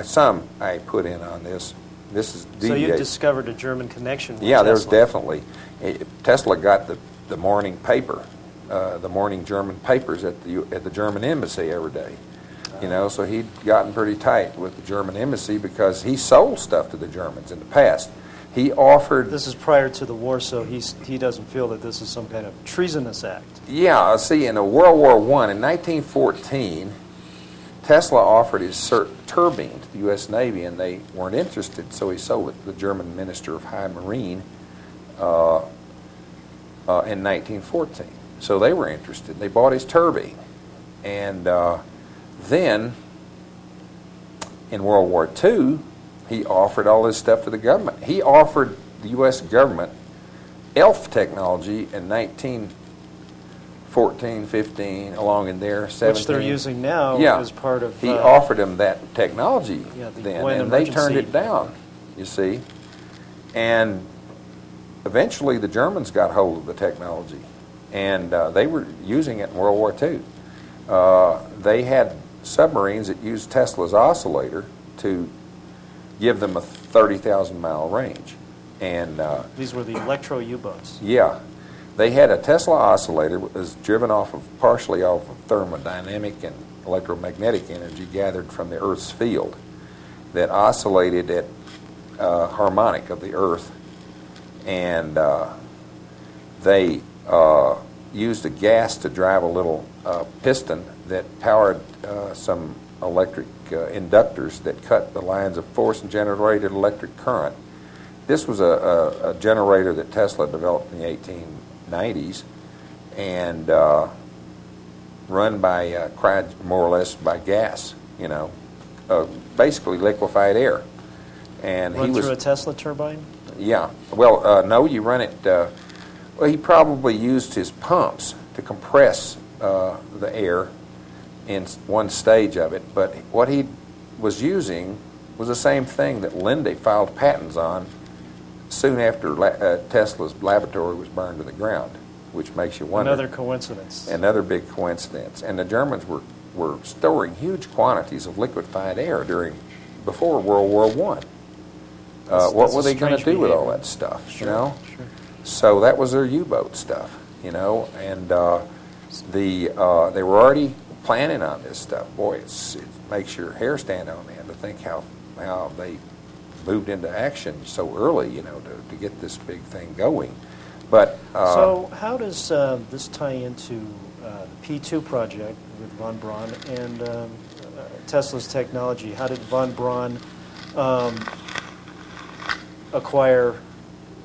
some I put in on this. This is so you discovered a German connection with Tesla. There's definitely. Tesla got the morning paper, the morning German papers at the German embassy every day. So he'd gotten pretty tight with the German embassy because he sold stuff to the Germans in the past. He offered... This is prior to the war, so he doesn't feel that this is some kind of treasonous act. Yeah, see, in World War I, in 1914, Tesla offered his turbine to the U.S. Navy, and they weren't interested, so he sold it to the German Minister of High Marine in 1914. So they were interested. They bought his turbine. And then, in World War II, he offered all this stuff to the government. He offered the U.S. government ELF technology in 1914, 15, along in there, 17. Which they're using now as part of... He offered them that technology then, and they turned it down, you see. And eventually the Germans got hold of the technology, and they were using it in World War II. They had submarines that used Tesla's oscillator to give them a 30,000-mile range. And these were the electro U-boats. Yeah. They had a Tesla oscillator that was driven partially off of thermodynamic and electromagnetic energy gathered from the Earth's field that oscillated at harmonic of the Earth. And they used a gas to drive a little piston that powered some electric inductors that cut the lines of force and generated electric current. This was a generator that Tesla developed in the 1890s and run by, more or less by gas, basically liquefied air. And run through a Tesla turbine? Yeah. Well, no, you run it, he probably used his pumps to compress the air in one stage of it, but what he was using was the same thing that Linde filed patents on soon after Tesla's laboratory was burned to the ground, which makes you wonder. Another coincidence. Another big coincidence. And the Germans were storing huge quantities of liquefied air before World War I. What were they going to do with all that stuff, Sure, you know? Sure. So that was their U-boat stuff, you know, and they were already planning on this stuff. Boy, it makes your hair stand on end to think how they moved into action so early, you know, to get this big thing going. But so how does this tie into the P2 project with von Braun and Tesla's technology? How did von Braun acquire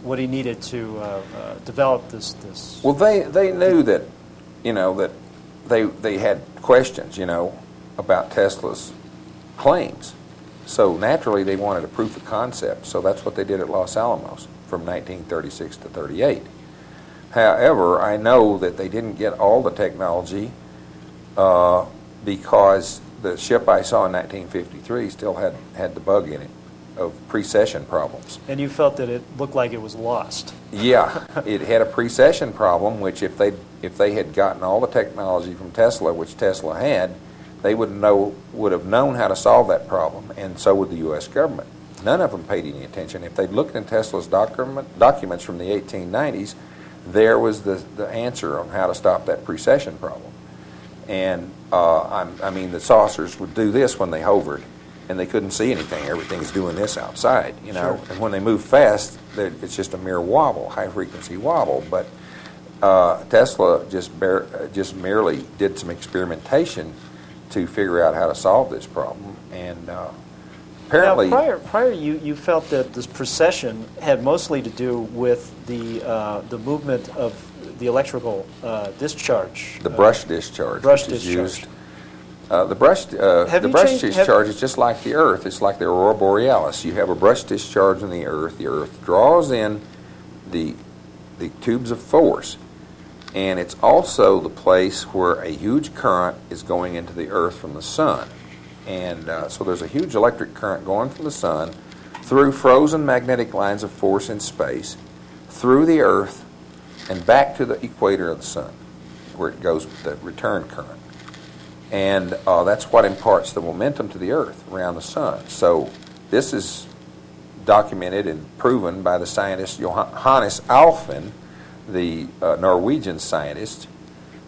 what he needed to develop this? Well, they knew that, you know, that they had questions, you know, about Tesla's claims. So naturally, they wanted a proof of concept. So that's what they did at Los Alamos from 1936 to 38. However, I know that they didn't get all the technology because the ship I saw in 1953 still had the bug in it of precession problems. And you felt that it looked like it was lost. Yeah, it had a precession problem, which if they had gotten all the technology from Tesla, which Tesla had, they would have known how to solve that problem, and so would the U.S. government. None of them paid any attention. If they'd looked in Tesla's documents from the 1890s, there was the answer on how to stop that precession problem. And I mean, the saucers would do this when they hovered, and they couldn't see anything. Everything's doing this outside, you know. Sure. And when they move fast, it's just a mere wobble, high-frequency wobble. But Tesla just merely did some experimentation to figure out how to solve this problem. And apparently... Now, prior you felt that this precession had mostly to do with the movement of the electrical discharge. The brush discharge. Brush which is discharge. used. The brush discharge is just like the Earth. It's like the aurora borealis. You have a brush discharge on the Earth. The Earth draws in the tubes of force, and it's also the place where a huge current is going into the Earth from the sun. And so there's a huge electric current going from the sun through frozen magnetic lines of force in space, through the Earth, and back to the equator of the sun, where it goes with the return current. And that's what imparts the momentum to the Earth around the sun. So this is documented and proven by the scientist Johannes Alfvén, the Norwegian scientist,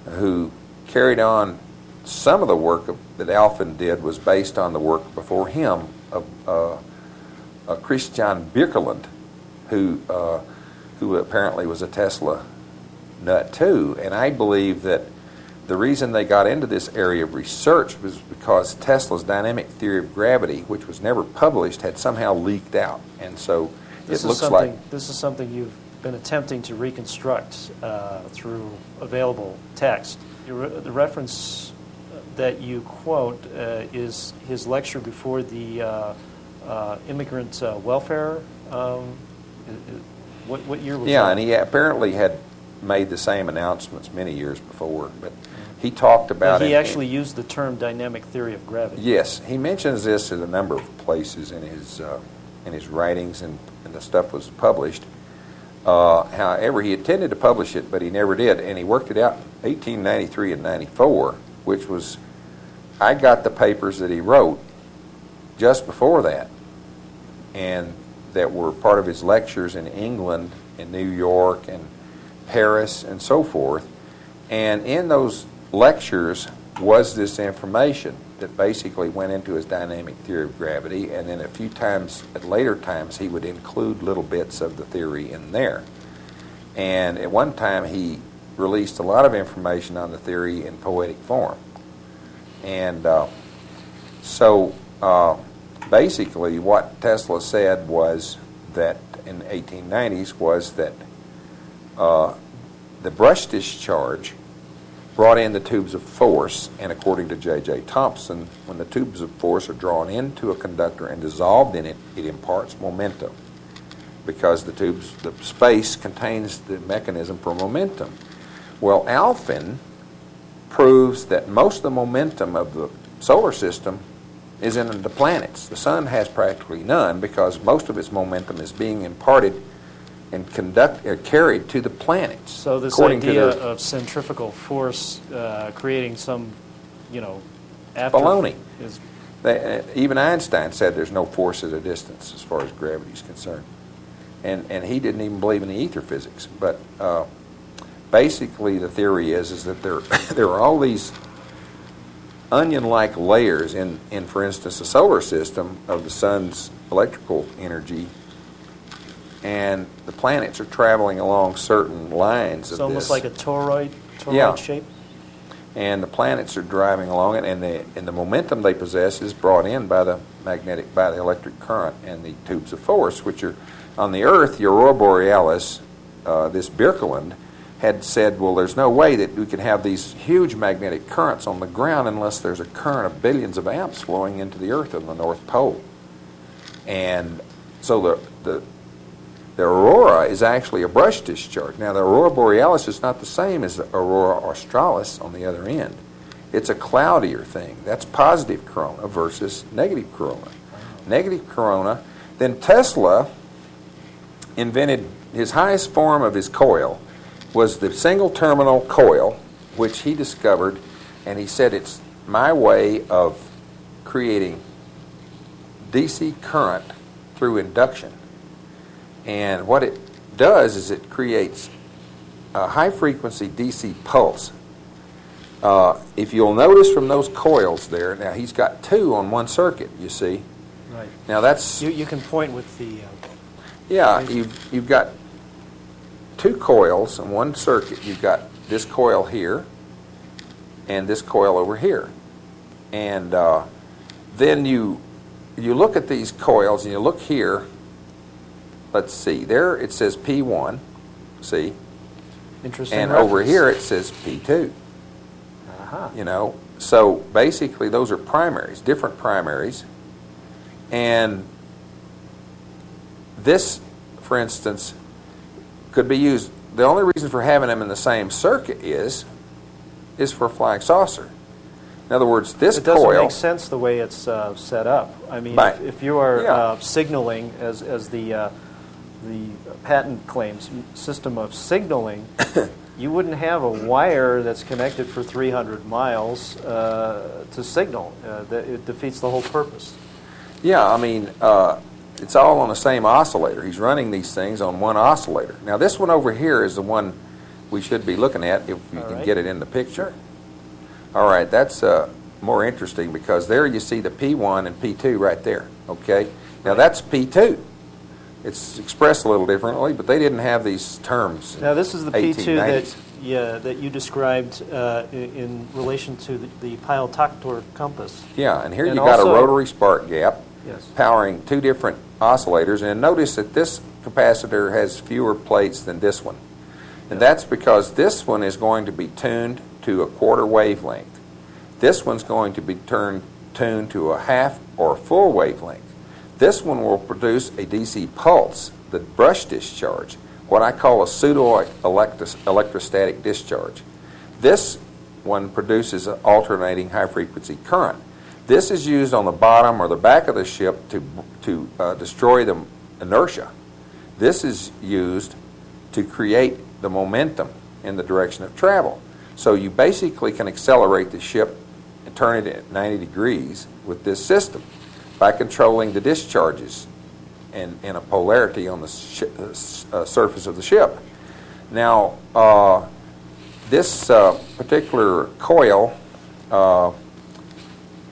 who carried on some of the work that Alfvén did was based on the work before him of Christian Birkeland, who apparently was a Tesla nut too. And I believe that the reason they got into this area of research was because Tesla's dynamic theory of gravity, which was never published, had somehow leaked out. And so it looks like... This is something you've been attempting to reconstruct through available text. The reference that you quote is his lecture before the immigrant welfare. What year was that? Yeah, and he apparently had made the same announcements many years before, but he talked about it. He actually used the term dynamic theory of gravity. Yes, he mentions this in a number of places in his writings, and the stuff was published. However, he intended to publish it, but he never did, and he worked it out in 1893 and 94, which was, I got the papers that he wrote just before that, and that were part of his lectures in England, in New York, and Paris, and so forth. And in those lectures was this information that basically went into his dynamic theory of gravity, and then a few times, at later times, he would include little bits of the theory in there. And at one time, he released a lot of information on the theory in poetic form. And so basically what Tesla said was that in the 1890s was that the brush discharge brought in the tubes of force, and according to J.J. Thomson, when the tubes of force are drawn into a conductor and dissolved in it, it imparts momentum because the space contains the mechanism for momentum. Well, Alfvén proves that most of the momentum of the solar system is in the planets. The sun has practically none because most of its momentum is being imparted and carried to the planets. So this idea of centrifugal force creating some, after baloney. is Even Einstein said there's no force at a distance as far as gravity is concerned. And he didn't even believe in the ether physics. But basically the theory is that there are all these onion-like layers in, for instance, the solar system of the sun's electrical energy, and the planets are traveling along certain lines of it's almost this. like a toroid Yeah. shape. And the planets are driving along it, and the momentum they possess is brought in by the electric current and the tubes of force, which are on the Earth. The aurora borealis, this Birkeland, had said, well, there's no way that we can have these huge magnetic currents on the ground unless there's a current of billions of amps flowing into the Earth on the North Pole. And so the aurora is actually a brush discharge. Now, the aurora borealis is not the same as the aurora australis on the other end. It's a cloudier thing. That's positive corona versus negative corona. Negative corona. Then Tesla invented his highest form of his coil was the single terminal coil, which he discovered, and he said it's my way of creating DC current through induction. And what it does is it creates a high-frequency DC pulse. If you'll notice from those coils there, now he's got two on one circuit, you see. Right. Now that's... You can point with the... yeah, you've got two coils on one circuit. You've got this coil here and this coil over here. And then you look at these coils and you look here. Let's see, there it says P1, see? Interesting and reference. over here it says P2. Uh-huh. So basically those are primaries, different primaries. And this, for instance, could be used. The only reason for having them in the same circuit is for a flying saucer. In other words, this it doesn't coil make sense the way it's set up. I mean, Right. if you are Yeah. signaling, as the patent claims, system of signaling, you wouldn't have a wire that's connected for 300 miles to signal. It defeats the whole purpose. Yeah, I mean, it's all on the same oscillator. He's running these things on one oscillator. Now, this one over here is the one we should be looking at if you All can right. get it in the picture. All right, that's more interesting because there you see the P1 and P2 right there, okay? Now, that's P2. It's expressed a little differently, but they didn't have these terms. Now, this is the P2 1890s. that you described in relation to the Pyle-Toktor compass. Yeah, and here And you got a also- rotary spark gap Yes. powering two different oscillators, and notice that this capacitor has fewer plates than this one. And that's because this one is going to be tuned to a quarter wavelength. This one's going to be tuned to a half or a full wavelength. This one will produce a DC pulse, the brush discharge, what I call a pseudo-electrostatic discharge. This one produces an alternating high-frequency current. This is used on the bottom or the back of the ship to destroy the inertia. This is used to create the momentum in the direction of travel. So you basically can accelerate the ship and turn it at 90 degrees with this system by controlling the discharges in a polarity on the surface of the ship. Now, this particular coil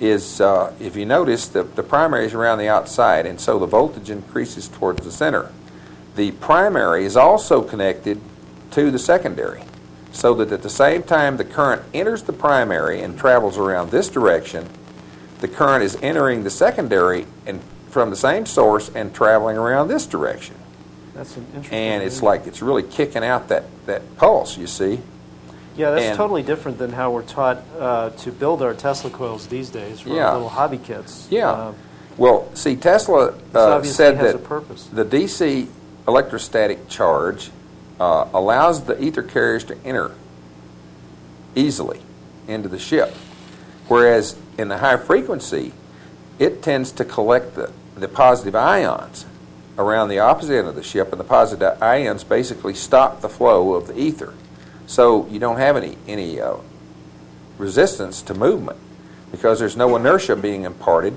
is, if you notice, the primary is around the outside, and so the voltage increases towards the center. The primary is also connected to the secondary, so that at the same time the current enters the primary and travels around this direction, the current is entering the secondary and from the same source and traveling around this direction. That's an interesting. And it's like it's really kicking out that pulse, you see. Yeah, that's and- totally different than how we're taught to build our Tesla coils these days for Yeah. our little hobby kits. Yeah. Well, see, Tesla This obviously said has that a purpose. the DC electrostatic charge allows the ether carriers to enter easily into the ship, whereas in the high frequency, it tends to collect the positive ions around the opposite end of the ship, and the positive ions basically stop the flow of the ether. So you don't have any resistance to movement because there's no inertia being imparted.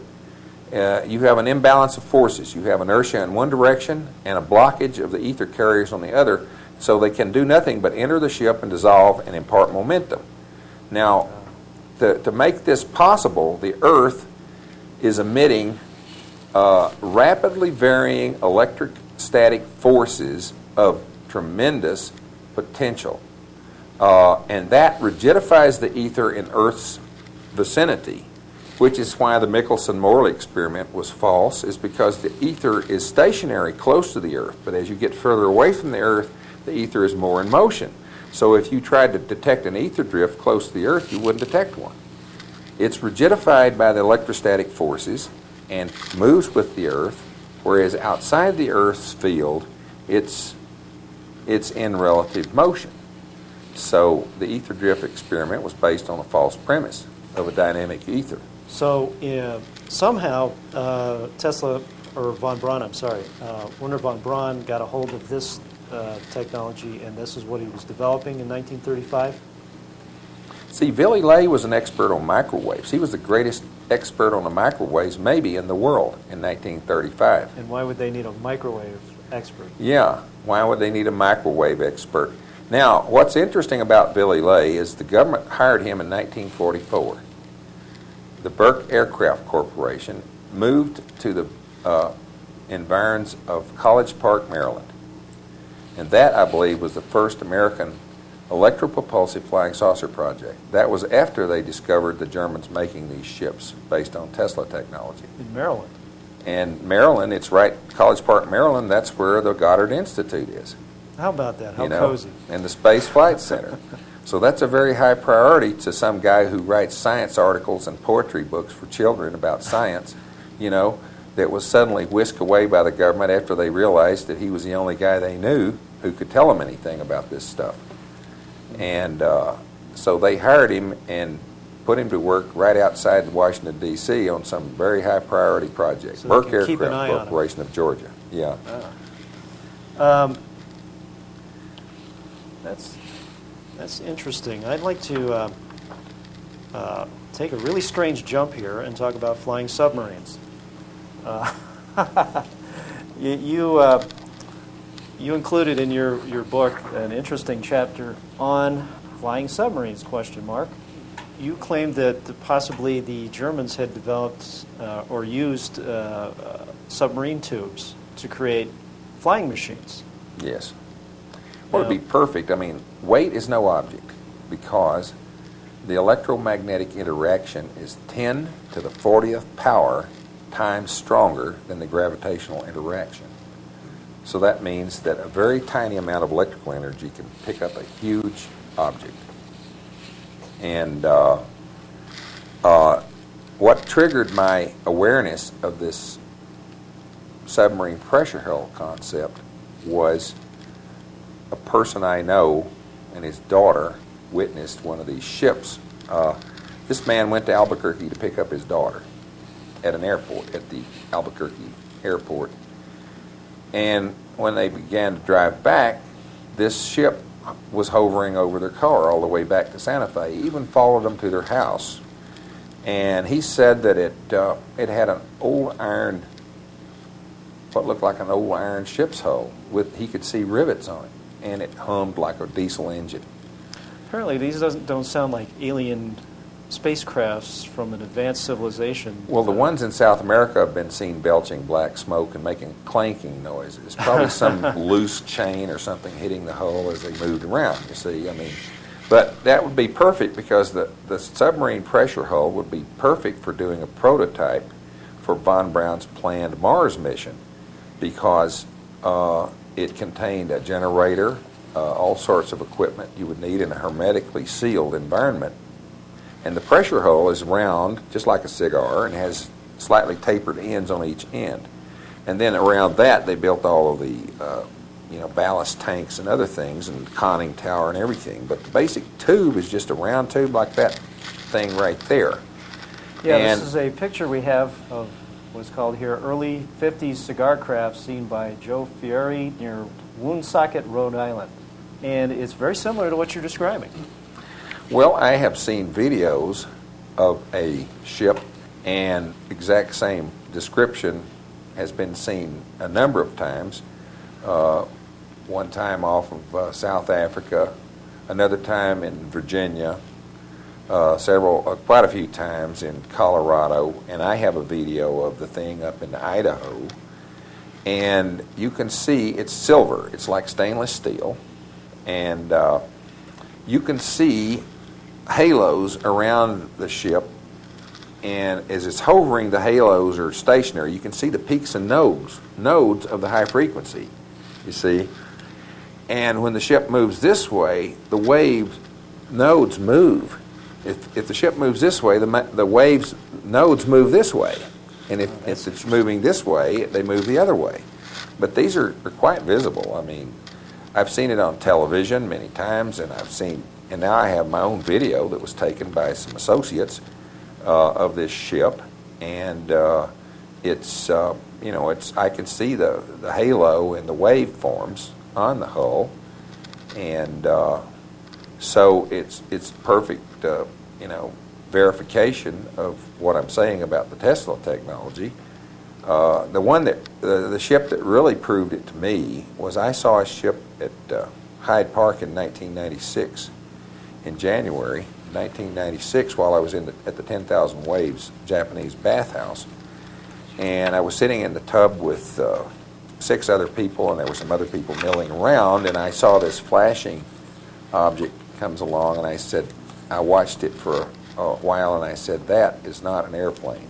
You have an imbalance of forces. You have inertia in one direction and a blockage of the ether carriers on the other, so they can do nothing but enter the ship and dissolve and impart momentum. Now, to make this possible, the Earth is emitting rapidly varying electrostatic forces of tremendous potential. And that rigidifies the ether in Earth's vicinity, which is why the Michelson-Morley experiment was false, is because the ether is stationary close to the Earth, but as you get further away from the Earth, the ether is more in motion. So if you tried to detect an ether drift close to the Earth, you wouldn't detect one. It's rigidified by the electrostatic forces and moves with the Earth, whereas outside the Earth's field, it's in relative motion. So the ether drift experiment was based on a false premise of a dynamic ether. So somehow Tesla, or von Braun, Wernher von Braun got a hold of this technology, and this is what he was developing in 1935? See, Willy Ley was an expert on microwaves. He was the greatest expert on the microwaves maybe in the world in 1935. And why would they need a microwave expert? Yeah, why would they need a microwave expert? Now, what's interesting about Willy Ley is the government hired him in 1944. The Burke Aircraft Corporation moved to the environs of College Park, Maryland. And that, I believe, was the first American electropropulsive flying saucer project. That was after they discovered the Germans making these ships based on Tesla technology. In Maryland? And Maryland, it's right, College Park, Maryland, that's where the Goddard Institute is. How about that? How cozy. And the Space Flight Center. So that's a very high priority to some guy who writes science articles and poetry books for children about science, that was suddenly whisked away by the government after they realized that he was the only guy they knew who could tell them anything about this stuff. And so they hired him and put him to work right outside Washington, D.C. on some very high priority project. So Burke Aircraft Corporation of Georgia. Yeah. That's interesting. I'd like to take a really strange jump here and talk about flying submarines. You included in your book an interesting chapter on flying submarines, ? You claimed that possibly the Germans had developed or used submarine tubes to create flying machines. Yes. Well, to be perfect, weight is no object because the electromagnetic interaction is 10 to the 40th power times stronger than the gravitational interaction. So that means that a very tiny amount of electrical energy can pick up a huge object. And what triggered my awareness of this submarine pressure hull concept was a person I know and his daughter witnessed one of these ships. This man went to Albuquerque to pick up his daughter at an airport, at the Albuquerque airport. And when they began to drive back, this ship was hovering over their car all the way back to Santa Fe. He even followed them to their house. And he said that it had an old iron, what looked like an old iron ship's hull. He could see rivets on it, and it hummed like a diesel engine. Apparently, these don't sound like alien spacecrafts from an advanced civilization. Well, the ones in South America have been seen belching black smoke and making clanking noises. Probably some loose chain or something hitting the hull as they moved around, you see. But that would be perfect because the submarine pressure hull would be perfect for doing a prototype for von Braun's planned Mars mission because it contained a generator, all sorts of equipment you would need in a hermetically sealed environment. And the pressure hull is round, just like a cigar, and has slightly tapered ends on each end. And then around that, they built all of the ballast tanks and other things, and conning tower and everything. But the basic tube is just a round tube like that thing right there. Yeah, And this is a picture we have of what's called here early 50s cigar craft seen by Joe Fieri near Woonsocket, Rhode Island. And it's very similar to what you're describing. well, I have seen videos of a ship, and exact same description has been seen a number of times. One time off of South Africa, another time in Virginia, quite a few times in Colorado, and I have a video of the thing up in Idaho. And you can see it's silver. It's like stainless steel. And you can see halos around the ship. And as it's hovering, the halos are stationary. You can see the peaks and nodes of the high frequency, you see. And when the ship moves this way, the wave nodes move. If the ship moves this way, the waves nodes move this way. And if it's moving this way, they move the other way. But these are quite visible. I mean, I've seen it on television many times, and now I have my own video that was taken by some associates of this ship, and I can see the halo and the waveforms on the hull, and so it's perfect, verification of what I'm saying about the Tesla technology. The ship that really proved it to me was I saw a ship at Hyde Park in 1996, in January 1996, while I was at the 10,000 Waves Japanese bathhouse, and I was sitting in the tub with 6 other people, and there were some other people milling around, and I saw this flashing object comes along, and I watched it for a while, and I said, "That is not an airplane."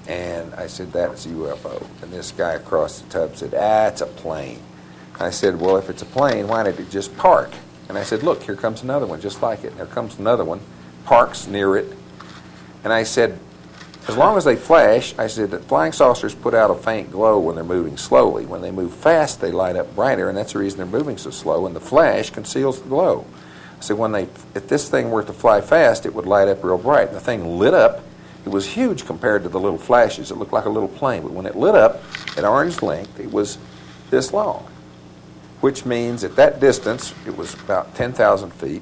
And I said, "That's a UFO." And this guy across the tub said, "It's a plane." I said, "Well, if it's a plane, why did it just park?" And I said, "Look, here comes another one just like it." And there comes another one, parks near it. And I said, as long as they flash, I said that flying saucers put out a faint glow when they're moving slowly. When they move fast, they light up brighter, and that's the reason they're moving so slow, and the flash conceals the glow. I said, if this thing were to fly fast, it would light up real bright. And the thing lit up. It was huge compared to the little flashes. It looked like a little plane, but when it lit up at arm's length, it was this long, which means at that distance, it was about 10,000 feet.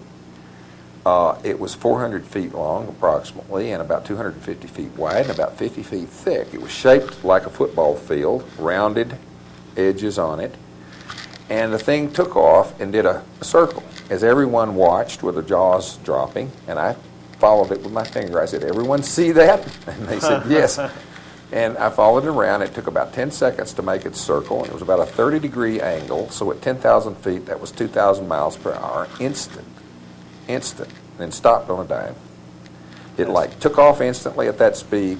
It was 400 feet long, approximately, and about 250 feet wide, and about 50 feet thick. It was shaped like a football field, rounded edges on it, and the thing took off and did a circle. As everyone watched with their jaws dropping, and I followed it with my finger. I said, "Everyone see that?" And they said, "Yes." And I followed it around. It took about 10 seconds to make its circle, and it was about a 30-degree angle. So at 10,000 feet, that was 2,000 miles per hour, instant, and then stopped on a dime. It took off instantly at that speed,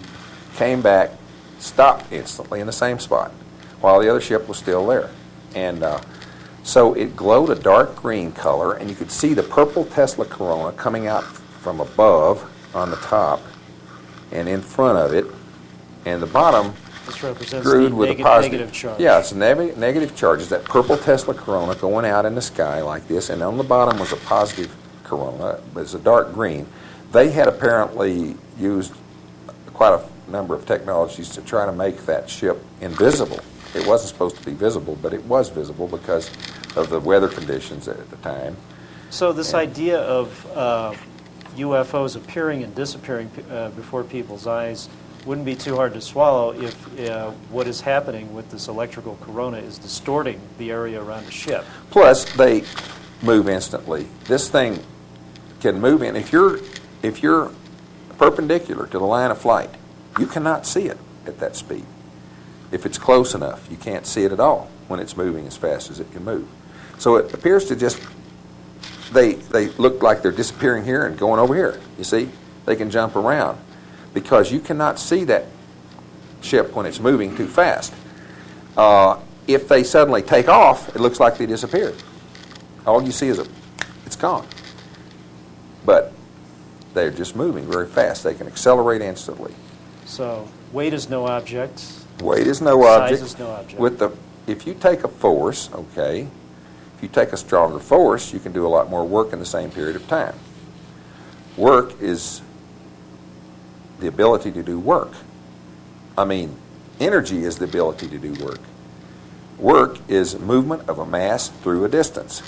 came back, stopped instantly in the same spot, while the other ship was still there. And so it glowed a dark green color, and you could see the purple Tesla corona coming out from above on the top and in front of it, and the bottom This represents screwed the with a positive negative charge. Yeah, it's a negative charge. It's that purple Tesla corona going out in the sky like this, and on the bottom was a positive corona. It's a dark green. They had apparently used quite a number of technologies to try to make that ship invisible. It wasn't supposed to be visible, but it was visible because of the weather conditions at the time. So this idea of UFOs appearing and disappearing before people's eyes wouldn't be too hard to swallow if what is happening with this electrical corona is distorting the area around the ship. Plus, they move instantly. This thing can move in. If you're perpendicular to the line of flight, you cannot see it at that speed. If it's close enough, you can't see it at all when it's moving as fast as it can move. So it appears to just, they look like they're disappearing here and going over here. You see? They can jump around because you cannot see that ship when it's moving too fast. If they suddenly take off, it looks like they disappeared. All you see is it's gone. But they're just moving very fast. They can accelerate instantly. So weight is no object. Weight is no object. Size is no object. If you take a force, okay, if you take a stronger force, you can do a lot more work in the same period of time. Work is the ability to do work. I mean, energy is the ability to do work. Work is movement of a mass through a distance.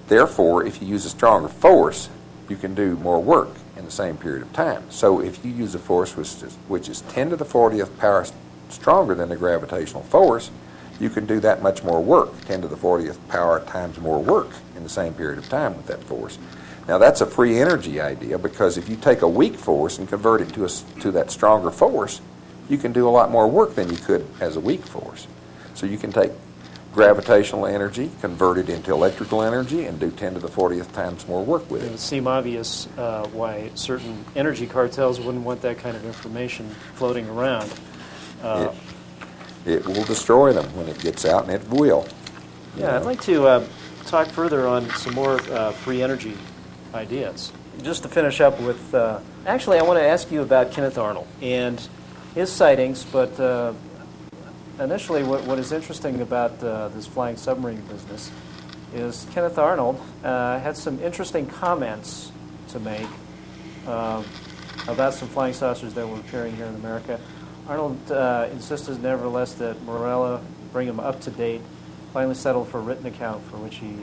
Therefore, if you use a stronger force, you can do more work in the same period of time. So if you use a force which is 10 to the 40th power stronger than the gravitational force, you can do that much more work, 10 to the 40th power times more work in the same period of time with that force. Now that's a free energy idea, because if you take a weak force and convert it to that stronger force, you can do a lot more work than you could as a weak force. So you can take gravitational energy, convert it into electrical energy, and do 10 to the 40th times more work with It it. would seem obvious why certain energy cartels wouldn't want that kind of information floating around. It will destroy them when it gets out, and it will. Yeah, I'd like to talk further on some more free energy ideas. Just to finish up with, actually, I want to ask you about Kenneth Arnold and his sightings, but initially what is interesting about this flying submarine business is Kenneth Arnold had some interesting comments to make about some flying saucers that were appearing here in America. Arnold insisted nevertheless that Morella bring him up to date, finally settled for a written account for which he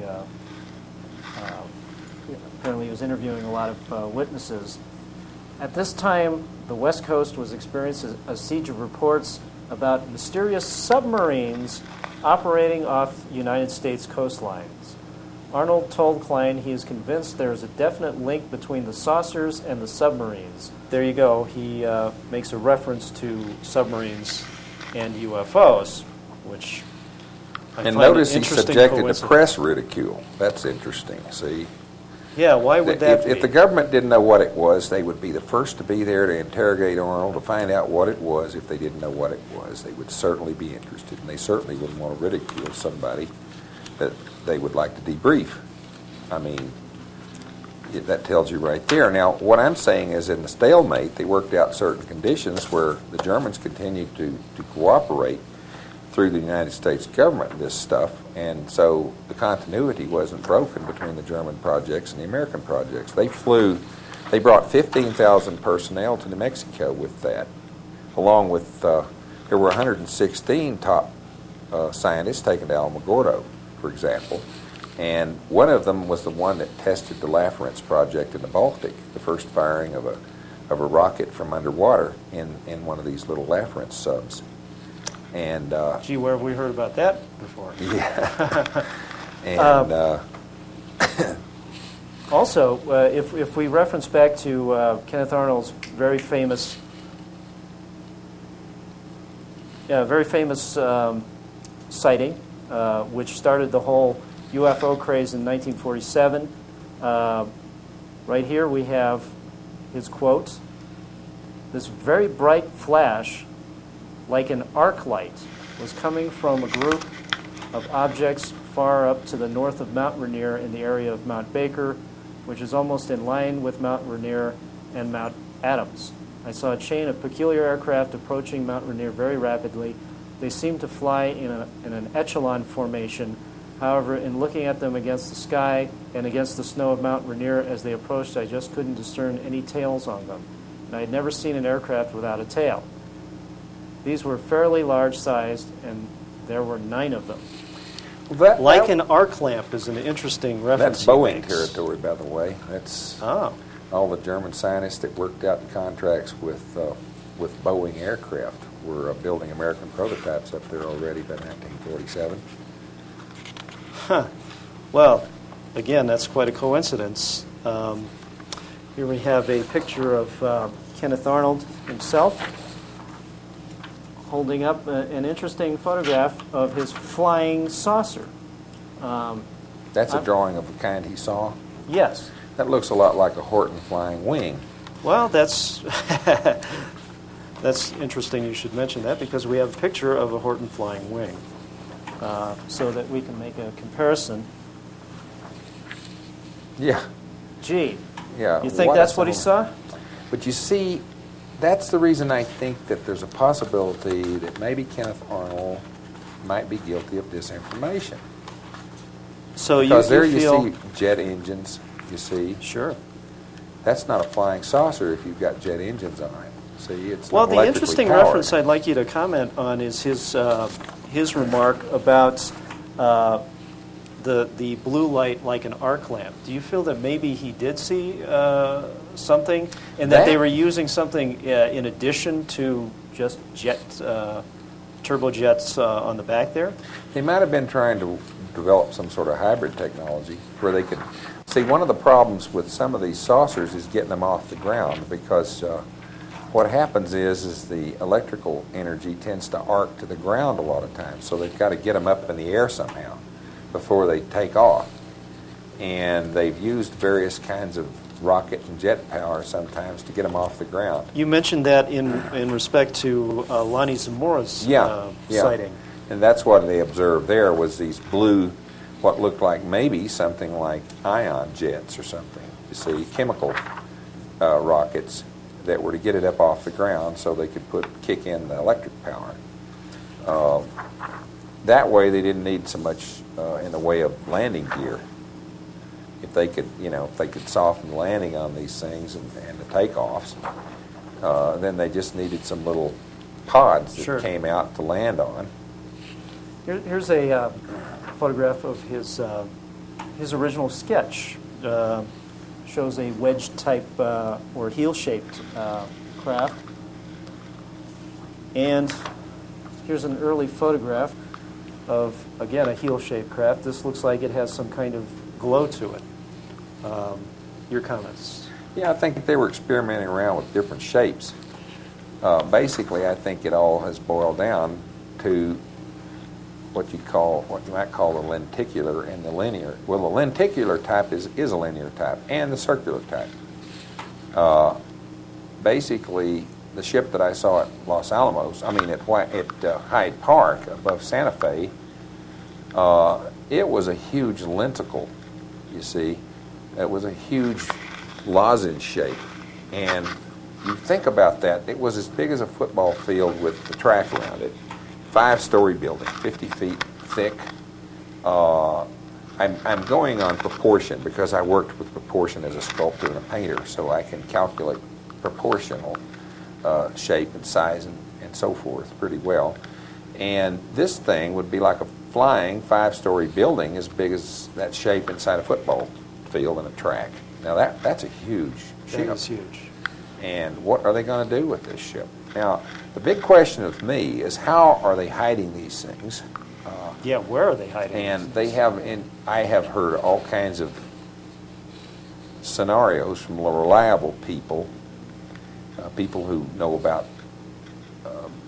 apparently was interviewing a lot of witnesses. At this time, the West Coast was experiencing a siege of reports about mysterious submarines operating off United States coastlines. Arnold told Klein he is convinced there is a definite link between the saucers and the submarines. There you go. He makes a reference to submarines and UFOs, which I And find notice an he's interesting subjected to coincidence. press ridicule. That's interesting, see? Yeah, why would that be? If the government didn't know what it was, they would be the first to be there to interrogate Arnold, to find out what it was. If they didn't know what it was, they would certainly be interested, and they certainly wouldn't want to ridicule somebody that they would like to debrief. I mean, that tells you right there. Now, what I'm saying is in the stalemate, they worked out certain conditions where the Germans continued to cooperate through the United States government in this stuff, and so the continuity wasn't broken between the German projects and the American projects. They brought 15,000 personnel to New Mexico with that, along with, there were 116 top scientists taken to Alamogordo, for example, and one of them was the one that tested the Lafrance project in the Baltic, the first firing of a rocket from underwater in one of these little Lafrance subs. And Gee, where have we heard about that before? yeah, and Also, if we reference back to Kenneth Arnold's very famous sighting, which started the whole UFO craze in 1947. Right here we have his quote: "This very bright flash, like an arc light, was coming from a group of objects far up to the north of Mount Rainier in the area of Mount Baker, which is almost in line with Mount Rainier and Mount Adams. I saw a chain of peculiar aircraft approaching Mount Rainier very rapidly. They seemed to fly in an echelon formation. However, in looking at them against the sky and against the snow of Mount Rainier as they approached, I just couldn't discern any tails on them. And I had never seen an aircraft without a tail. These were fairly large-sized, and there were 9 of them." Like an arc lamp is an interesting reference. That's Boeing territory, by the way. That's Oh. all the German scientists that worked out the contracts with Boeing aircraft were building American prototypes up there already by 1947. Huh. Well, again, that's quite a coincidence. Here we have a picture of Kenneth Arnold himself holding up an interesting photograph of his flying saucer. That's a drawing of the kind he saw. Yes. That looks a lot like a Horton flying wing. Well, that's that's interesting you should mention that, because we have a picture of a Horton flying wing, so that we can make a comparison. Yeah. Gee, Yeah. you think that's what he saw? But you see, that's the reason I think that there's a possibility that maybe Kenneth Arnold might be guilty of disinformation. So Because there you feel... see jet engines, you see. Sure. That's not a flying saucer if you've got jet engines on it. See, it's Well, not the electrically interesting powered. reference I'd like you to comment on is his remark about the blue light like an arc lamp. Do you feel that maybe he did see something, and that they were using something in addition to just turbojets on the back there? They might have been trying to develop some sort of hybrid technology where they could see. One of the problems with some of these saucers is getting them off the ground, because what happens is the electrical energy tends to arc to the ground a lot of times, so they've got to get them up in the air somehow before they take off. And they've used various kinds of rocket and jet power sometimes to get them off the ground. You mentioned that in respect to Lonnie Zamora's sighting. And that's what they observed there, was these blue, what looked like maybe something like ion jets or something. You see, chemical rockets that were to get it up off the ground so they could kick in the electric power. That way they didn't need so much in the way of landing gear. If they could soften the landing on these things and the takeoffs, then they just needed some little pods that came out to land on. Here's a photograph of his original sketch. Shows a wedge-type or heel-shaped craft. And here's an early photograph of, again, a heel-shaped craft. This looks like it has some kind of glow to it. Your comments? Yeah, I think they were experimenting around with different shapes. Basically, I think it all has boiled down to what you might call the lenticular and the linear. Well, the lenticular type is a linear type, and the circular type. Basically, the ship that I saw at Los Alamos, at Hyde Park above Santa Fe, it was a huge lenticle, you see. It was a huge lozenge shape. And you think about that, it was as big as a football field with the track around it. 5-story building, 50 feet thick. I'm going on proportion because I worked with proportion as a sculptor and a painter, so I can calculate proportional shape and size and so forth pretty well. And this thing would be like a flying 5-story building as big as that shape inside a football field and a track. Now that's a huge ship. That is huge. And what are they going to do with this ship? Now, the big question with me is, how are they hiding these things? Where are they hiding? And I have heard all kinds of scenarios from reliable people, people who know about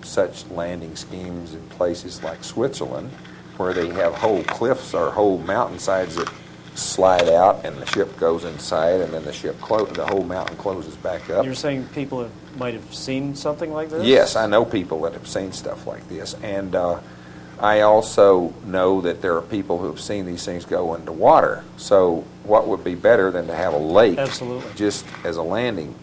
such landing schemes in places like Switzerland, where they have whole cliffs or whole mountainsides that slide out, and the ship goes inside, and then the whole mountain closes back up. You're saying people might have seen something like this? Yes, I know people that have seen stuff like this, and I also know that there are people who have seen these things go into water. So what would be better than to have a lake just as a landing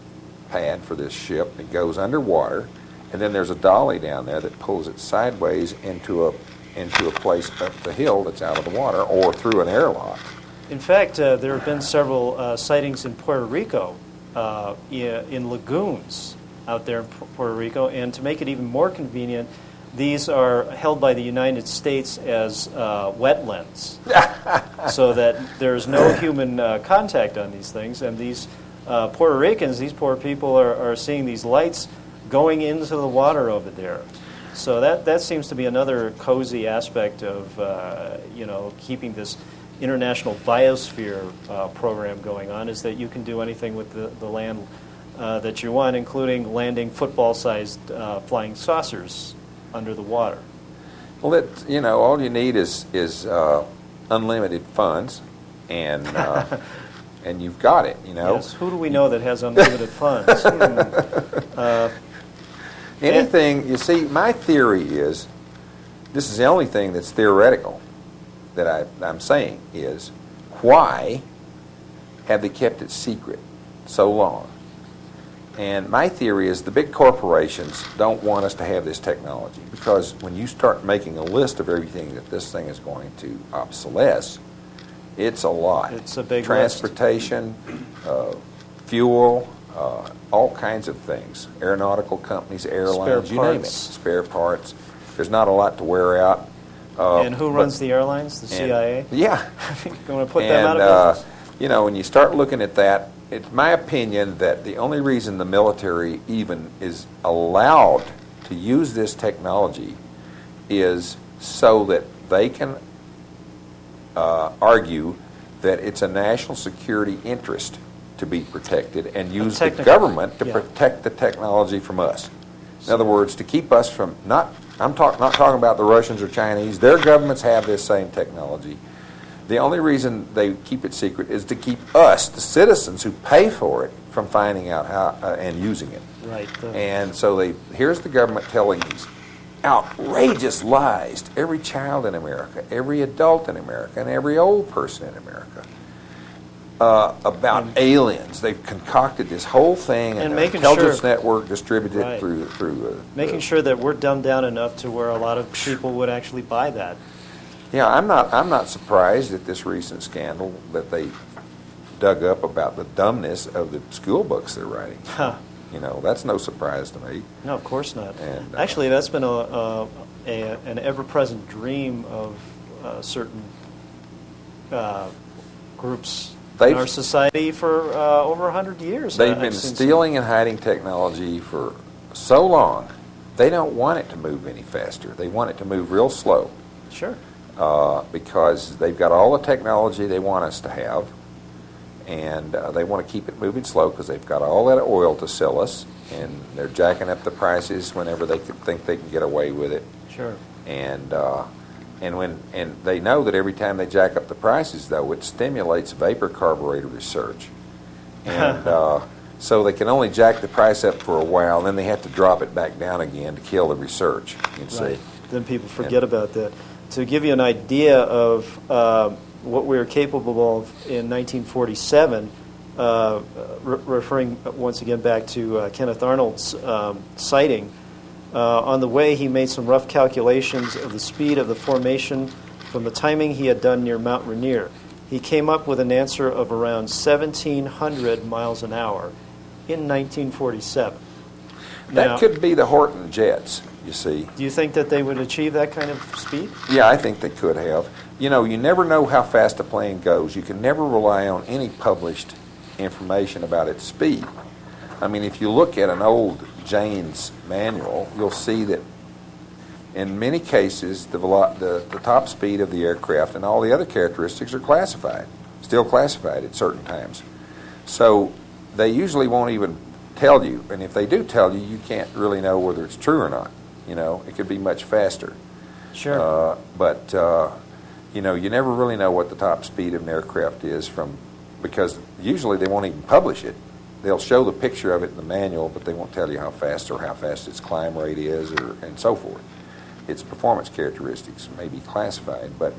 pad for this ship that goes underwater, and then there's a dolly down there that pulls it sideways into a place up the hill that's out of the water, or through an airlock. In fact, there have been several sightings in Puerto Rico, in lagoons out there in Puerto Rico, and to make it even more convenient, these are held by the United States as wetlands, so that there's no human contact on these things, and these Puerto Ricans, these poor people, are seeing these lights going into the water over there. So that seems to be another cozy aspect of keeping this international biosphere program going on, is that you can do anything with the land that you want, including landing football-sized flying saucers under the water. Well, all you need is unlimited funds, and and you've got it. Yes. Who do we know that has unlimited funds? Anything. You see, my theory is, this is the only thing that's theoretical that I'm saying, is why have they kept it secret so long? And my theory is the big corporations don't want us to have this technology, because when you start making a list of everything that this thing is going to obsolesce, it's a lot. It's a big transportation, fuel, all kinds of things. Aeronautical companies, airlines, you name it. Spare parts. There's not a lot to wear out. And who runs the airlines? The CIA? Yeah. Going to put them out of business? You know, when you start looking at that, it's my opinion that the only reason the military even is allowed to use this technology is so that they can argue that it's a national security interest to be protected and use the government to protect the technology from us. In other words, to keep us from not talking about the Russians or Chinese. Their governments have this same technology. The only reason they keep it secret is to keep us, the citizens who pay for it, from finding out how and using it. Right. And so here's the government telling these outrageous lies to every child in America, every adult in America, and every old person in America about aliens. They've concocted this whole thing, and the intelligence network distributed it through making sure that we're dumbed down enough to where a lot of people would actually buy that. Yeah, I'm not surprised at this recent scandal that they dug up about the dumbness of the school books they're writing. Huh. You know, that's no surprise to me. No, of course not. And, actually, that's been an ever-present dream of certain groups in our society for over 100 years. They've been stealing and hiding technology for so long. They don't want it to move any faster. They want it to move real slow. Sure. Because they've got all the technology they want us to have, and they want to keep it moving slow because they've got all that oil to sell us, and they're jacking up the prices whenever they think they can get away with it. Sure. And they know that every time they jack up the prices, though, it stimulates vapor carburetor research, and so they can only jack the price up for a while, and then they have to drop it back down again to kill the research. You see. Right. Then people forget about that. To give you an idea of what we were capable of in 1947, referring once again back to Kenneth Arnold's sighting, on the way he made some rough calculations of the speed of the formation from the timing he had done near Mount Rainier. He came up with an answer of around 1,700 miles an hour in 1947. That could be the Horton jets. You see. Do you think that they would achieve that kind of speed? Yeah, I think they could have. You know, you never know how fast a plane goes. You can never rely on any published information about its speed. I mean, if you look at an old Jane's manual, you'll see that in many cases the top speed of the aircraft and all the other characteristics are classified, still classified at certain times. So they usually won't even tell you, and if they do tell you, you can't really know whether it's true or not. You know, it could be much faster. Sure. But you know, you never really know what the top speed of an aircraft is because usually they won't even publish it. They'll show the picture of it in the manual, but they won't tell you how fast its climb rate is and so forth. Its performance characteristics may be classified, but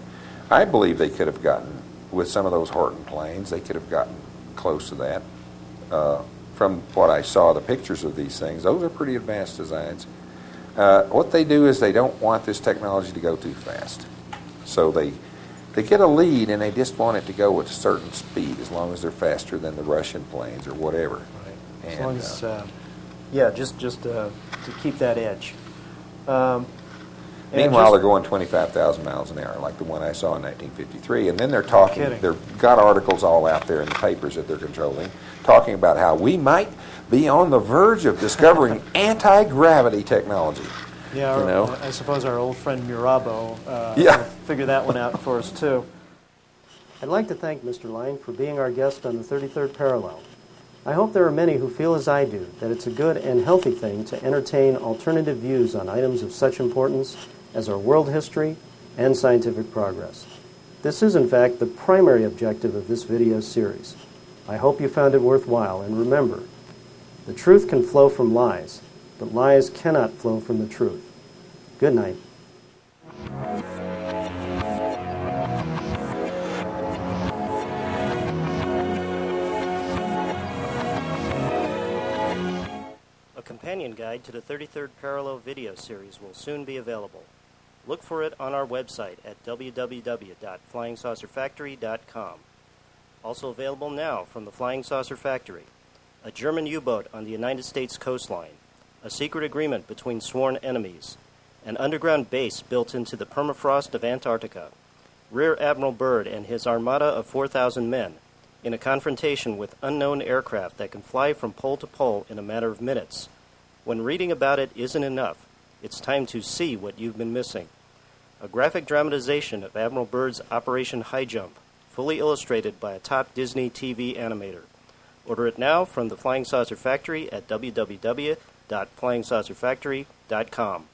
I believe they could have gotten, with some of those Horton planes, they could have gotten close to that. From what I saw, the pictures of these things, those are pretty advanced designs. What they do is they don't want this technology to go too fast. So they get a lead and they just want it to go at a certain speed as long as they're faster than the Russian planes or whatever. Right. As long as, just to keep that edge. Meanwhile, they're going 25,000 miles an hour, like the one I saw in 1953. And then they're talking, they've got articles all out there in the papers that they're controlling, talking about how we might be on the verge of discovering anti-gravity technology. Yeah, you know? I suppose our old friend Mirabeau will figure that one out for us, too. I'd like to thank Mr. Lyne for being our guest on the 33rd Parallel. I hope there are many who feel as I do, that it's a good and healthy thing to entertain alternative views on items of such importance as our world history and scientific progress. This is, in fact, the primary objective of this video series. I hope you found it worthwhile, and remember, the truth can flow from lies, but lies cannot flow from the truth. Good night. A companion guide to the 33rd Parallel video series will soon be available. Look for it on our website at www.flyingsaucerfactory.com. Also available now from the Flying Saucer Factory. a German U-boat on the United States coastline, a secret agreement between sworn enemies, an underground base built into the permafrost of Antarctica, Rear Admiral Byrd and his armada of 4,000 men, in a confrontation with unknown aircraft that can fly from pole to pole in a matter of minutes. When reading about it isn't enough, it's time to see what you've been missing. A graphic dramatization of Admiral Byrd's Operation High Jump, fully illustrated by a top Disney TV animator. Order it now from the Flying Saucer Factory at www.flyingsaucerfactory.com.